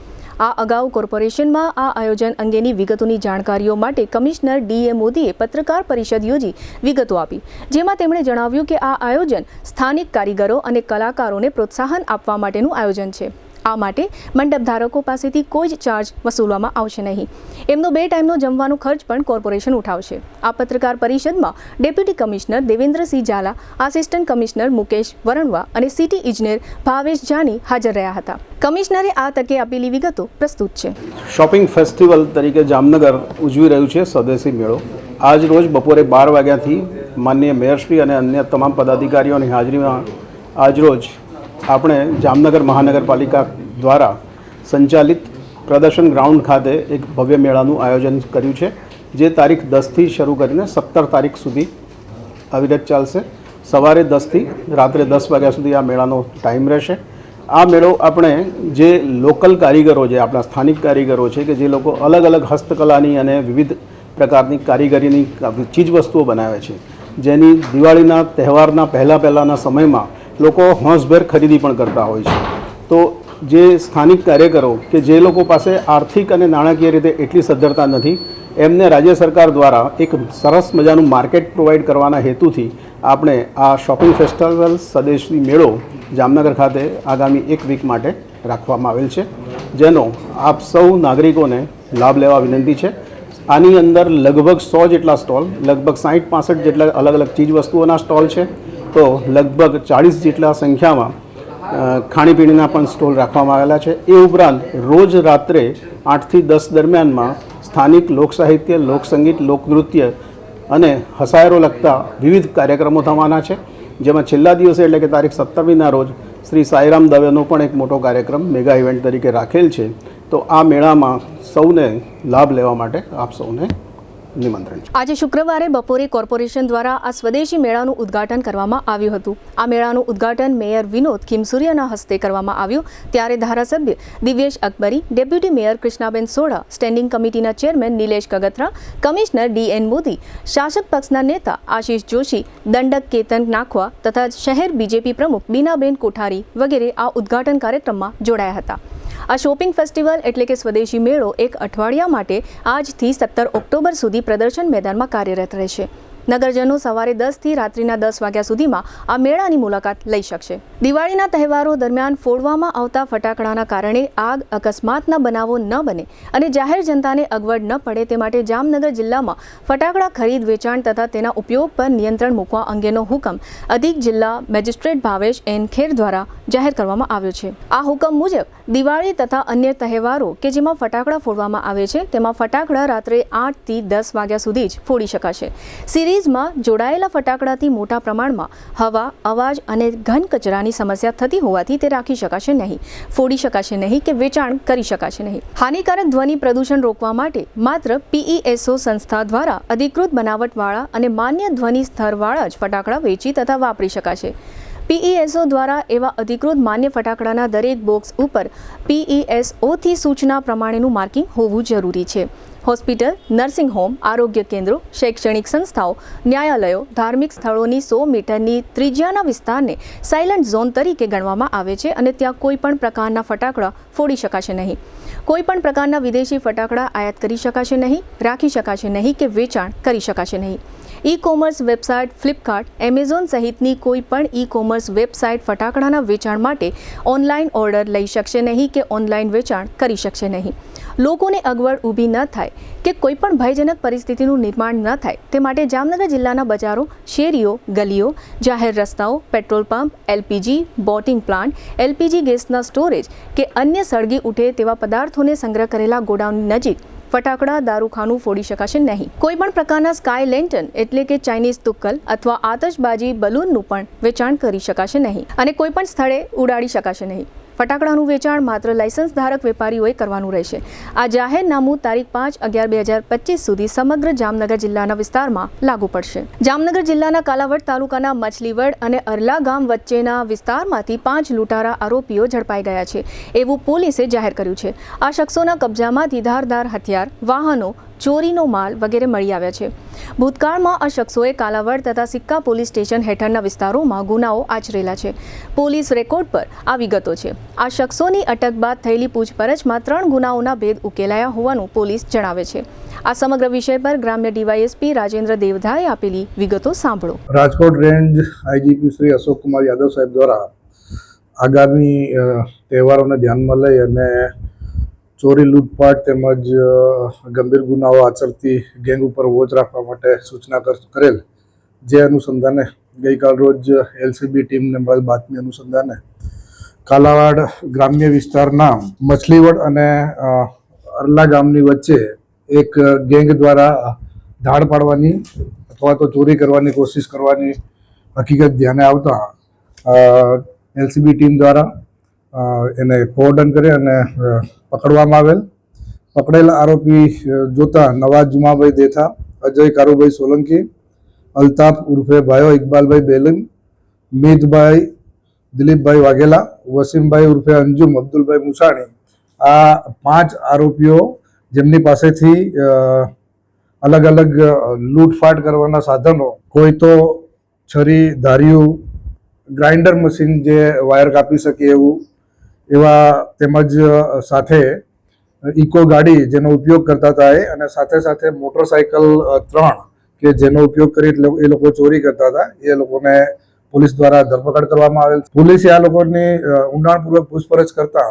આ અગાઉ કોર્પોરેશનમાં આ આયોજન અંગેની વિગતોની જાણકારીઓ માટે કમિશનર ડીએ મોદીએ પત્રકાર પરિષદ યોજી વિગતો આપી, જેમાં તેમણે જણાવ્યું કે આ આયોજન સ્થાનિક કારીગરો અને કલાકારોને પ્રોત્સાહન આપવા માટેનું આયોજન છે. આ માટે મંડપ ધારકો પાસેથી કોઈ જ ચાર્જ વસૂલવામાં આવશે નહીં. એમનો 2 ટાઈમનો જમવાનો ખર્ચ પણ કોર્પોરેશન ઉઠાવશે. આ પત્રકાર પરિષદમાં deputy commissioner Devendrasinh Zala, assistant commissioner Mukesh Varanva અને સિટી ઇજનેર ભાવેશ જાની હાજર રહ્યા હતા. કમિશનરે આ તકે આપેલી વિગતો પ્રસ્તુત છે. શોપિંગ ફેસ્ટિવલ તરીકે જામનગર ઉજવી રહ્યું છે સ્વદેશી મેળો. આજ રોજ બપોરે 12 વાગ્યાથી માનનીય મેયરશ્રી અને અન્ય તમામ પદાધિકારીઓની હાજરીમાં આજરોજ આપણે જામનગર મહાનગરપાલિકા દ્વારા સંચાલિત પ્રદર્શન ગ્રાઉન્ડ ખાતે એક ભવ્ય મેળાનું આયોજન કર્યું છે, જે તારીખ 10થી શરૂ કરીને 17 તારીખ સુધી અવિરત ચાલશે. સવારે 10થી રાત્રે 10 વાગ્યા સુધી આ મેળાનો ટાઈમ રહેશે. આ મેળો આપણે જે લોકલ કારીગરો, જે આપણા સ્થાનિક કારીગરો છે કે જે લોકો અલગ અલગ હસ્તકલાની અને વિવિધ પ્રકારની કારીગરીની ચીજવસ્તુઓ બનાવે છે, જેની દિવાળીના તહેવારના પહેલાંના સમયમાં લોકો હોંશભેર ખરીદી પણ કરતા હોય છે. તો જે સ્થાનિક કાર્યકરો કે જે લોકો પાસે આર્થિક અને નાણાકીય રીતે એટલી સદ્ધરતા નથી, એમને રાજ્ય સરકાર દ્વારા એક સરસ મજાનું માર્કેટ પ્રોવાઈડ કરવાના હેતુથી આપણે આ શોપિંગ ફેસ્ટિવલ સ્વદેશી મેળો જામનગર ખાતે આગામી 1 વીક માટે રાખવામાં આવેલ છે, જેનો આપ સૌ નાગરિકોને લાભ લેવા વિનંતી છે. આની અંદર લગભગ 100 જેટલા સ્ટોલ, લગભગ 60-65 જેટલા અલગ અલગ ચીજવસ્તુઓના સ્ટોલ છે. તો લગભગ 40 જેટલા સંખ્યામાં ખાણીપીણીના પણ સ્ટોલ રાખવામાં આવેલા છે. એ ઉપરાંત રોજ રાત્રે 8 થી 10 દરમિયાનમાં સ્થાનિક લોકસાહિત્ય, લોકસંગીત, લોકનૃત્ય અને હસાયરો લગતા વિવિધ કાર્યક્રમો થવાના છે, જેમાં છેલ્લા દિવસે એટલે કે તારીખ 17મીના રોજ શ્રી સાઈરામ દવેનો પણ એક મોટો કાર્યક્રમ મેગા ઇવેન્ટ તરીકે રાખેલ છે. તો આ મેળામાં સૌને લાભ લેવા માટે આપ સૌને નિમંત્રણ છે. આજે શુક્રવારે બપોરે કોર્પોરેશન દ્વારા આ સ્વદેશી મેળાનું ઉદ્ઘાટન કરવામાં આવ્યું હતું. આ મેળાનું ઉદ્ઘાટન મેયર વિનોદ ખીમસુરિયાના હસ્તે કરવામાં આવ્યું, ત્યારે ધારાસભ્ય Divyesh Akbari, deputy mayor Krishnaben Sodha, standing કમિટીના chairman Nilesh Kagathara, commissioner DN Modi, શાસક પક્ષના નેતા આશિષ જોશી, દંડક કેતન નાખવા તથા શહેર બીજેપી પ્રમુખ બીનાબેન કોઠારી વગેરે આ ઉદ્ઘાટન કાર્યક્રમમાં જોડાયા હતા. આ શોપિંગ ફેસ્ટિવલ એટલે કે સ્વદેશી મેળો 1 અઠવાડિયા માટે આજથી 17 ઓક્ટોબર સુધી પ્રદર્શન મેદાનમાં કાર્યરત રહેશે. નગરજનો સવારે 10 થી રાત્રિના 10 વાગ્યા સુધીમાં આ મેળાની મુલાકાત લઈ શકશે. દિવાળીના તહેવારો દરમિયાન ફોડવામાં આવતા ફટાકડાના કારણે આગ અકસ્માતના બનાવો ન બને અને જાહેર જનતાને અગવડ ન પડે તે માટે જામનગર જિલ્લામાં ફટાકડા ખરીદ વેચાણ તથા તેના ઉપયોગ પર નિયંત્રણ મૂકવા અંગેનો હુકમ અધિક જિલ્લા મેજિસ્ટ્રેટ ભાવેશ એન ખેર દ્વારા જાહેર કરવામાં આવ્યો છે. આ હુકમ મુજબ દિવાળી તથા અન્ય તહેવારો કે જેમાં ફટાકડા ફોડવામાં આવે છે તેમાં ફટાકડા રાત્રે 8 થી 10 વાગ્યા સુધી જ ફોડી શકાશે. સિરીઝમાં જોડાયેલા ફટાકડાથી મોટા પ્રમાણમાં હવા, અવાજ અને ઘન કચરાની સમસ્યા થતી હોવાથી તે રાખી શકાશે નહીં, ફોડી શકાશે નહીં કે વેચાણ કરી શકાશે નહીં. હાનિકારક ધ્વનિ પ્રદૂષણ રોકવા માટે માત્ર PESO સંસ્થા દ્વારા અધિકૃત બનાવટવાળા અને માન્ય ધ્વનિ સ્તરવાળા જ ફટાકડા વેચી તથા વાપરી શકાશે. PESO દ્વારા એવા અધિકૃત માન્ય ફટાકડાના દરેક બોક્સ ઉપર PESO થી સૂચના પ્રમાણેનું માર્કિંગ હોવું જરૂરી છે. હોસ્પિટલ, નર્સિંગ હોમ, આરોગ્ય કેન્દ્રો, શૈક્ષણિક સંસ્થાઓ, ન્યાયાલયો, ધાર્મિક સ્થળોની 100 મીટરની ત્રિજ્યાના વિસ્તારને સાયલન્ટ ઝોન તરીકે ગણવામાં આવે છે અને ત્યાં કોઈ પણ પ્રકારના ફટાકડા ફોડી શકાશે નહીં. કોઈ પણ પ્રકારના વિદેશી ફટાકડા આયાત કરી શકાશે નહીં, રાખી શકાશે નહીં કે વેચાણ કરી શકાશે નહીં. ઈ-કોમર્સ વેબસાઇટ ફ્લિપકાર્ટ, એમેઝોન સહિતની કોઈ પણ ઈ-કોમર્સ વેબસાઇટ ફટાકડાના વેચાણ માટે ઓનલાઈન ઓર્ડર લઈ શકશે નહીં કે ઓનલાઈન વેચાણ કરી શકશે નહીં. લોકોને અગવડ ઊભી ન થાય કે કોઈ પણ ભયજનક પરિસ્થિતિનું નિર્માણ ન થાય તે માટે જામનગર જિલ્લાના બજારો, શેરીઓ, ગલીઓ, જાહેર રસ્તાઓ, petrol pump, LPG boating plant, LPG ગેસના સ્ટોરેજ કે અન્ય સળગી ઉઠે તેવા પદાર્થોને સંગ્રહ કરેલા ગોડાઉન નજીક ફટાકડા, દારૂખાનું ફોડી શકાશે નહીં. કોઈ પણ પ્રકારના સ્કાય લેન્ટર્ન એટલે કે ચાઇનીઝ તુક્કલ અથવા આતશબાજી બલૂનનું પણ વેચાણ કરી શકાશે નહીં અને કોઈ પણ સ્થળે ઉડાડી શકાશે નહીં. ફટાકડાનું વેચાણ માત્ર લાયસન્સ ધારક વેપારીઓએ કરવાનું રહેશે. આ જાહેરનામું તારીખ 5/11/2025 સુધી સમગ્ર જામનગર જિલ્લાના વિસ્તારમાં લાગુ પડશે. જામનગર જિલ્લાના કાલાવડ તાલુકાના મછલીવડ અને અરલા ગામ વચ્ચેના વિસ્તારમાંથી 5 લૂંટારા આરોપીઓ ઝડપાઈ ગયા છે એવું પોલીસે જાહેર કર્યું છે. આ શખ્સોના કબજામાંથી ધારદાર હથિયાર, વાહનો, ચોરીનો માલ વગેરે મળી આવ્યા છે. ભૂતકાળમાં આ શખ્સોએ કાલાવડ તથા સિક્કા પોલીસ સ્ટેશન હેઠળના વિસ્તારોમાં ગુનાઓ આચરેલા છે. પોલીસ રેકોર્ડ પર આ વિગતો છે. આ શખ્સોની અટક બાદ થયેલી પૂછપરછમાં 3 ગુનાઓના ભેદ ઉકેલાયા હોવાનું પોલીસ જણાવે છે. આ સમગ્ર વિષય પર ગ્રામ્ય DYSP રાજેન્દ્ર દેવધાએ આપેલી વિગતો સાંભળો. રાજકોટ રેન્જ IGP શ્રી અશોક કુમાર યાદવ સાહેબ દ્વારા આગામી તહેવારોને ધ્યાનમાં લઈ અને ચોરી, લૂંટફાટ તેમજ ગંભીર ગુનાઓ આચરતી ગેંગ ઉપર વોચ રાખવા માટે સૂચના કરેલ, જે અનુસંધાને ગઈકાલ રોજ LCB ટીમને મળેલ બાતમી અનુસંધાને કાલાવાડ ગ્રામ્ય વિસ્તારના મછલીવડ અને અરલા ગામની વચ્ચે એક ગેંગ દ્વારા ધાડ પાડવાની અથવા તો ચોરી કરવાની કોશિશ કરવાની હકીકત ધ્યાને આવતા LCB ટીમ દ્વારા એને કોર્ડન કરી અને પકડવામાં આવેલ. પકડેલા આરોપી જોતા નવાજ જુમાભાઈ દેથા, અજય કારુભાઈ સોલંકી, અલ્તાફ ઉર્ફે ભાઈઓ ઇકબાલભાઈ બેલમ, મીતભાઈ દિલીપભાઈ વાઘેલા, વસીમભાઈ ઉર્ફે અંજુમ અબ્દુલભાઈ મુસાણી, આ 5 આરોપીઓ જેમની પાસેથી અલગ અલગ લૂંટફાટ કરવાના સાધનો, કોઈ તો છરી, ધારિયું, ગ્રાઇન્ડર મશીન જે વાયર કાપી શકે એવું, એવા તેમજ સાથે ઇકો ગાડી જેનો ઉપયોગ કરતા હતા અને સાથે સાથે મોટરસાઇકલ 3 કે જેનો ઉપયોગ કરી એ લોકો ચોરી કરતા હતા, એ લોકોને પોલીસ દ્વારા ધરપકડ કરવામાં આવેલ. પોલીસે આ લોકોની ઊંડાણપૂર્વક પૂછપરછ કરતા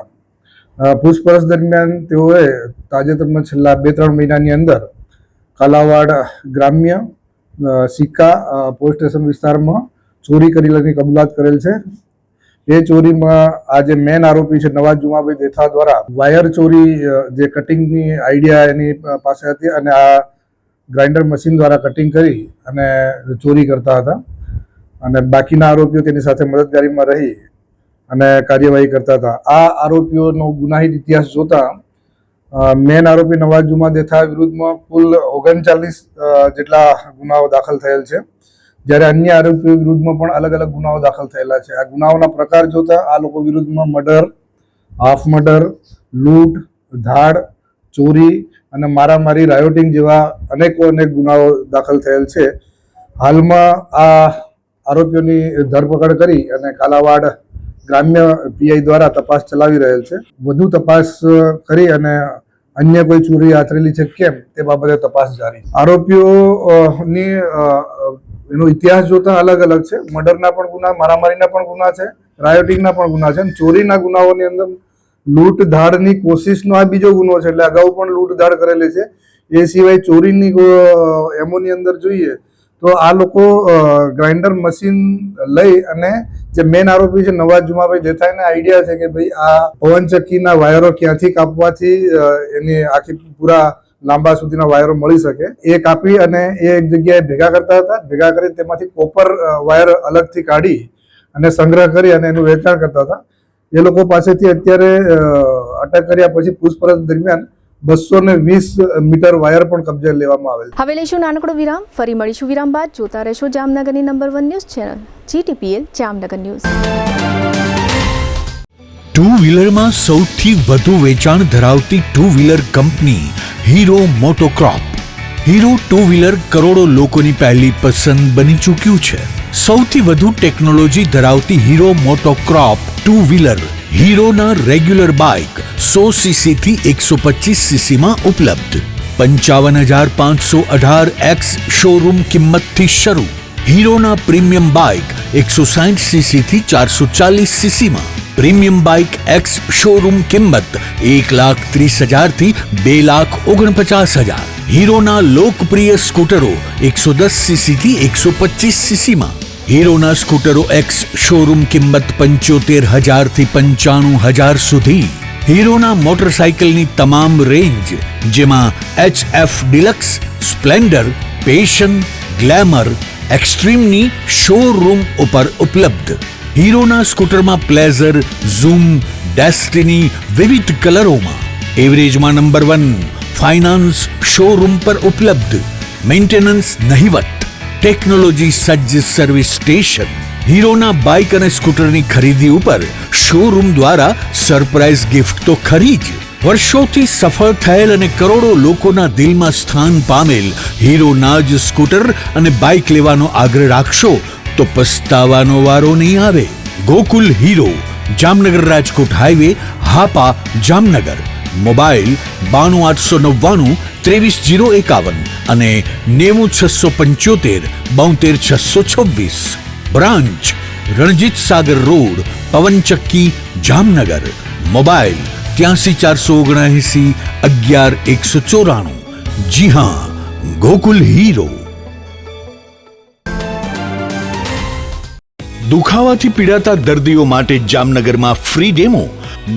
પૂછપરછ દરમિયાન તેઓએ તાજેતરમાં છેલ્લા 2-3 મહિનાની અંદર કાલાવાડ ગ્રામ્ય સિક્કા પોલીસ સ્ટેશન વિસ્તારમાં ચોરી કરેલાની કબૂલાત કરેલ છે. એ ચોરીમાં આ જે મેન આરોપી છે નવાજ જુમાભાઈ દેથા દ્વારા વાયર ચોરી, જે કટિંગની આઈડિયા એની પાસે હતી અને આ ગ્રાઇન્ડર મશીન દ્વારા કટિંગ કરી અને ચોરી કરતા હતા અને બાકીના આરોપીઓ તેની સાથે મદદગારીમાં રહી અને કાર્યવાહી કરતા હતા. આ આરોપીઓનો ગુનાહિત ઇતિહાસ જોતા મેન આરોપી નવાજ જુમા દેથા વિરુદ્ધમાં કુલ 39 જેટલા ગુનાઓ દાખલ થયેલ છે, જ્યારે અન્ય આરોપીઓ વિરુદ્ધમાં પણ અલગ અલગ ગુનાઓ દાખલ થયેલા છે. આ ગુનાઓના પ્રકાર જોતા આ લોકો વિરુદ્ધમાં મર્ડર, હાફ મર્ડર, લૂંટ, ધાડ, ચોરી અને મારામારી, રાયોટિંગ જેવા અનેક ગુનાઓ દાખલ થયેલ છે. હાલમાં આ આરોપીઓની ધરપકડ કરી અને કાલાવાડ ગ્રામ્ય PI દ્વારા તપાસ ચલાવી રહેલ છે. વધુ તપાસ કરી અને અન્ય કોઈ ચોરી આચરેલી છે કેમ તે બાબતે તપાસ જારી. આરોપીઓની એનો ઇતિહાસ જોતા અલગ અલગ છે. મર્ડરના પણ ગુના, મારામારીના પણ ગુના છે, રાયોટિંગના પણ ગુના છે અને ચોરીના ગુનાઓની અંદર લૂંટ ધાડની કોશિશનો આ બીજો ગુનો છે. એટલે અગાઉ પણ લૂંટ ધાડ કરેલી છે. એ સિવાય ચોરીની એમોની અંદર જોઈએ તો આ લોકો ગ્રાઇન્ડર મશીન લઈ અને જે મેન આરોપી છે નવાજ જુમાભાઈ દેસાઈને આઈડિયા છે કે ભાઈ આ પવનચક્કીના વાયરો ક્યાંથી કાપવાથી એની આખી પૂરા લાંબા સુધીના વાયરો મળી શકે, એ કાપી અને એ એક જગ્યાએ ભેગા કરતા હતા. ભેગા કરી તેમાંથી કોપર વાયર અલગથી કાઢી અને સંગ્રહ કરી અને એનું વેચાણ કરતા હતા. એ લોકો પાસેથી અત્યારે અટક કર્યા પછી પૂછપરછ દરમિયાન 220 મીટર વાયર પણ કબજે લેવામાં આવેલ. હવે લઈશું નાનકડો વિરામ. ફરી મળીશું વિરામ બાદ. જોતા રહેશો જામનગરની number 1 news channel GTPL Jamnagar news. Two વ્હીલરમાં સૌથી વધુ વેચાણ ધરાવતી two wheeler company Hero MotoCorp. Hero two wheeler કરોડો લોકોની પહેલી પસંદ બની ચૂક્યું છે. સૌથી વધુ ટેકનોલોજી ધરાવતી હીરો મોટોક્રોપ ટુ વ્હીલર હીરોના રેગ્યુલર બાઇક 100cc થી 125cc માં ઉપલબ્ધ. 55,518 શોરૂમ કિંમતથી શરૂ. હીરોના પ્રીમિયમ બાઇક 160cc થી 440cc માં. પ્રીમિયમ બાઇક એક્સ શોરૂમ કિંમત 1,30,000 થી 2,49,000. હીરોના લોકપ્રિય સ્કૂટરો 110cc થી 125cc માં. હીરોના સ્કૂટરો એક્સ શોરૂમ કિંમત 75,000 થી 95,000 સુધી. હીરોના મોટરસાઇકલની તમામ રેન્જ જેમાં HF Deluxe, Splendor, Passion, Glamour, એક્સ્ટ્રીમની શોરૂમ ઉપર ઉપલબ્ધ. હીરોના સ્કૂટરમાં પ્લેઝર, ઝૂમ, ડેસ્ટિની વિવિધ કલરોમાં. એવરેજમાં નંબર 1. ફાઇનાન્સ શોરૂમ પર ઉપલબ્ધ. મેન્ટેનન્સ નહિવત. ટેકનોલોજી સજ્જ સર્વિસ સ્ટેશન. હીરોના બાઇક અને સ્કૂટરની ખરીદી ઉપર શોરૂમ દ્વારા સરપ્રાઇઝ ગિફ્ટ તો ખરી જ. વર્ષોથી સફળ થયેલ અને કરોડો લોકોના દિલમાં સ્થાન પામેલ હીરોના જ સ્કૂટર અને બાઇક લેવાનો આગ્રહ રાખશો તો પસ્તાવાનો વારો નહીં આવે. Gokul Hero, Jamnagar Rajkot highway, Hapa, Jamnagar. Mobile 92 899 23 051 અને 90 675 72 626. Branch Ranjit Sagar road, પવનચક્કી, Jamnagar. Mobile 83 479 11 194. જી હા, ગોકુલ હીરો. દુખાવાથી પીડાતા દર્દીઓ માટે જામનગરમાં ફ્રી ડેમો.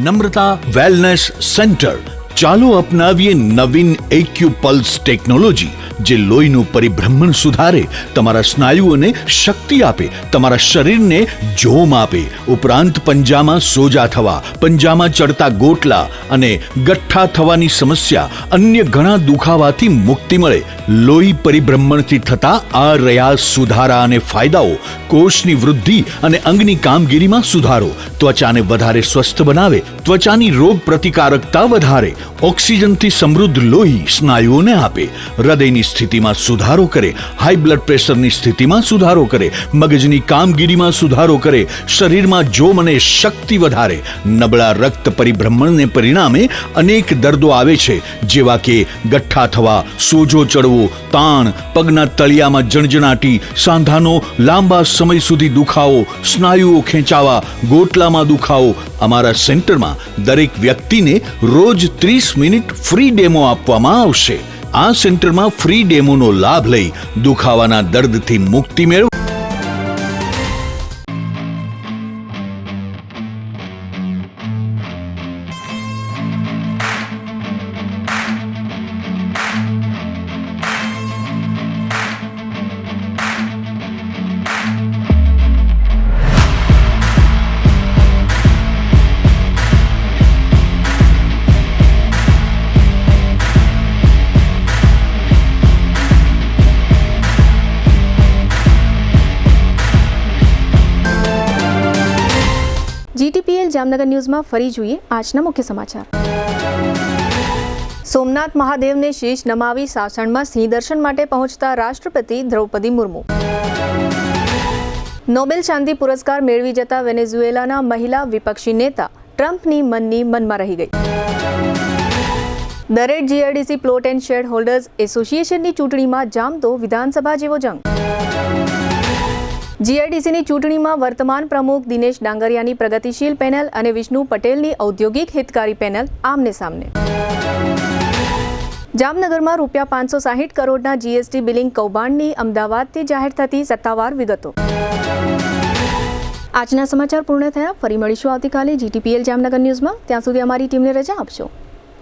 નમ્રતા વેલનેસ સેન્ટર. ચાલો અપનાવીએ નવીન એક્યુપલ્સ ટેકનોલોજી જે લોહીનું પરિભ્રમણ સુધારે, તમારા સ્નાયુઓને શક્તિ આપે, તમારા શરીરને જોમ આપે. ઉપરાંત પંજામાં સોજા થવા, પંજામાં ચડતા ગોટલા અને ગઠ્ઠા થવાની સમસ્યા, અન્ય ઘણા દુખાવાથી મુક્તિ મળે. લોહી પરિભ્રમણથી થતા આ રહ્યા સુધારા અને ફાયદાઓ. કોષની વૃદ્ધિ અને અંગની કામગીરીમાં સુધારો. ત્વચાને વધારે સ્વસ્થ બનાવે, ત્વચાની રોગ પ્રતિકારકતા વધારે. ઓક્સિજનથી સમૃદ્ધ લોહી સ્નાયુઓને આપે. હૃદયની સ્થિતિમાં સુધારો કરે, હાઈ બ્લડ પ્રેશરની સ્થિતિમાં સુધારો કરે, મગજની કામગીરીમાં સુધારો કરે, શરીરમાં જોમ અને શક્તિ વધારે. નબળા રક્ત પરિભ્રમણને પરિણામે અનેક દર્દો આવે છે જેવા કે ગઠ્ઠા થવા, સોજો ચડવો, તાણ, પગના તળિયામાં જણજણાટી, સાંધાનો લાંબા સમય સુધી દુખાવો, સ્નાયુઓ ખેંચાવા, ગોટલામાં દુખાવો. અમારા સેન્ટરમાં દરેક વ્યક્તિને રોજ 30 મિનિટ ફ્રી ડેમો આપવામાં આવશે. આ સેન્ટરમાં ફ્રી ડેમોનો લાભ લઈ દુખાવાના દર્દથી મુક્તિ મેળવો. GTPL જામનગર ન્યૂઝમાં ફરી જોઈએ આજના મુખ્ય સમાચાર. સોમનાથ મહાદેવને શીશ નમાવી સાસણમાં સિંહ દર્શન માટે પહોંચતા રાષ્ટ્રપતિ દ્રૌપદી મુર્મુ. નોબેલ શાંતિ પુરસ્કાર મેળવી જતા વેનેઝુએલાના મહિલા વિપક્ષી નેતા ટ્રમ્પની મનમાં રહી ગઈ. દરેક GIDC plot and shed holders એસોસિએશનની ચૂંટણીમાં જામતો વિધાનસભા જેવો જંગ. જીઆઈડીસીની ચૂંટણીમાં વર્તમાન પ્રમુખ દિનેશ ડાંગરિયાની પ્રગતિશીલ પેનલ અને વિષ્ણુ પટેલની ઔદ્યોગિક હિતકારી પેનલ આમને સામને. જામનગરમાં ₹560 કરોડના જીએસટી બિલિંગ કૌભાંડની અમદાવાદથી જાહેર થતી સત્તાવાર વિગતો. આજના સમાચાર પૂર્ણ થયા. ફરી મળીશું આવતીકાલે જીટીપીએલ જામનગર ન્યૂઝમાં. ત્યાં સુધી અમારી ટીમને રજા આપશો.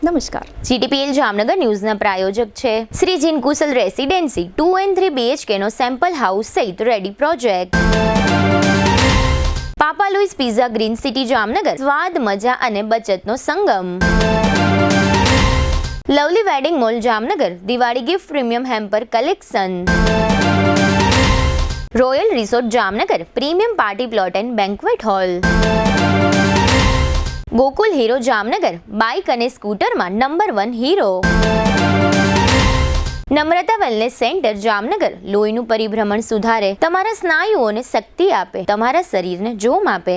નમસ્કાર. જીટીપીએલ જામનગર ન્યૂઝના પ્રાયોજક છે Shri Jinkushal Residency 2 and 3 BHK નો સેમ્પલ હાઉસ સહિત ready project. Papa Louis pizza green city Jamnagar, સ્વાદ, મજા અને બચતનો સંગમ. Lovely wedding mall Jamnagar, Diwali gift premium hamper collection. Royal resort Jamnagar, premium party plot and banquet hall. Gokul Hero Jamnagar, bike અને સ્કૂટરમાં number 1 Hero. Namrata wellness centre Jamnagar, લોહીનું પરિભ્રમણ સુધારે, તમારા સ્નાયુઓને શક્તિ આપે, તમારા શરીરને જોમ આપે.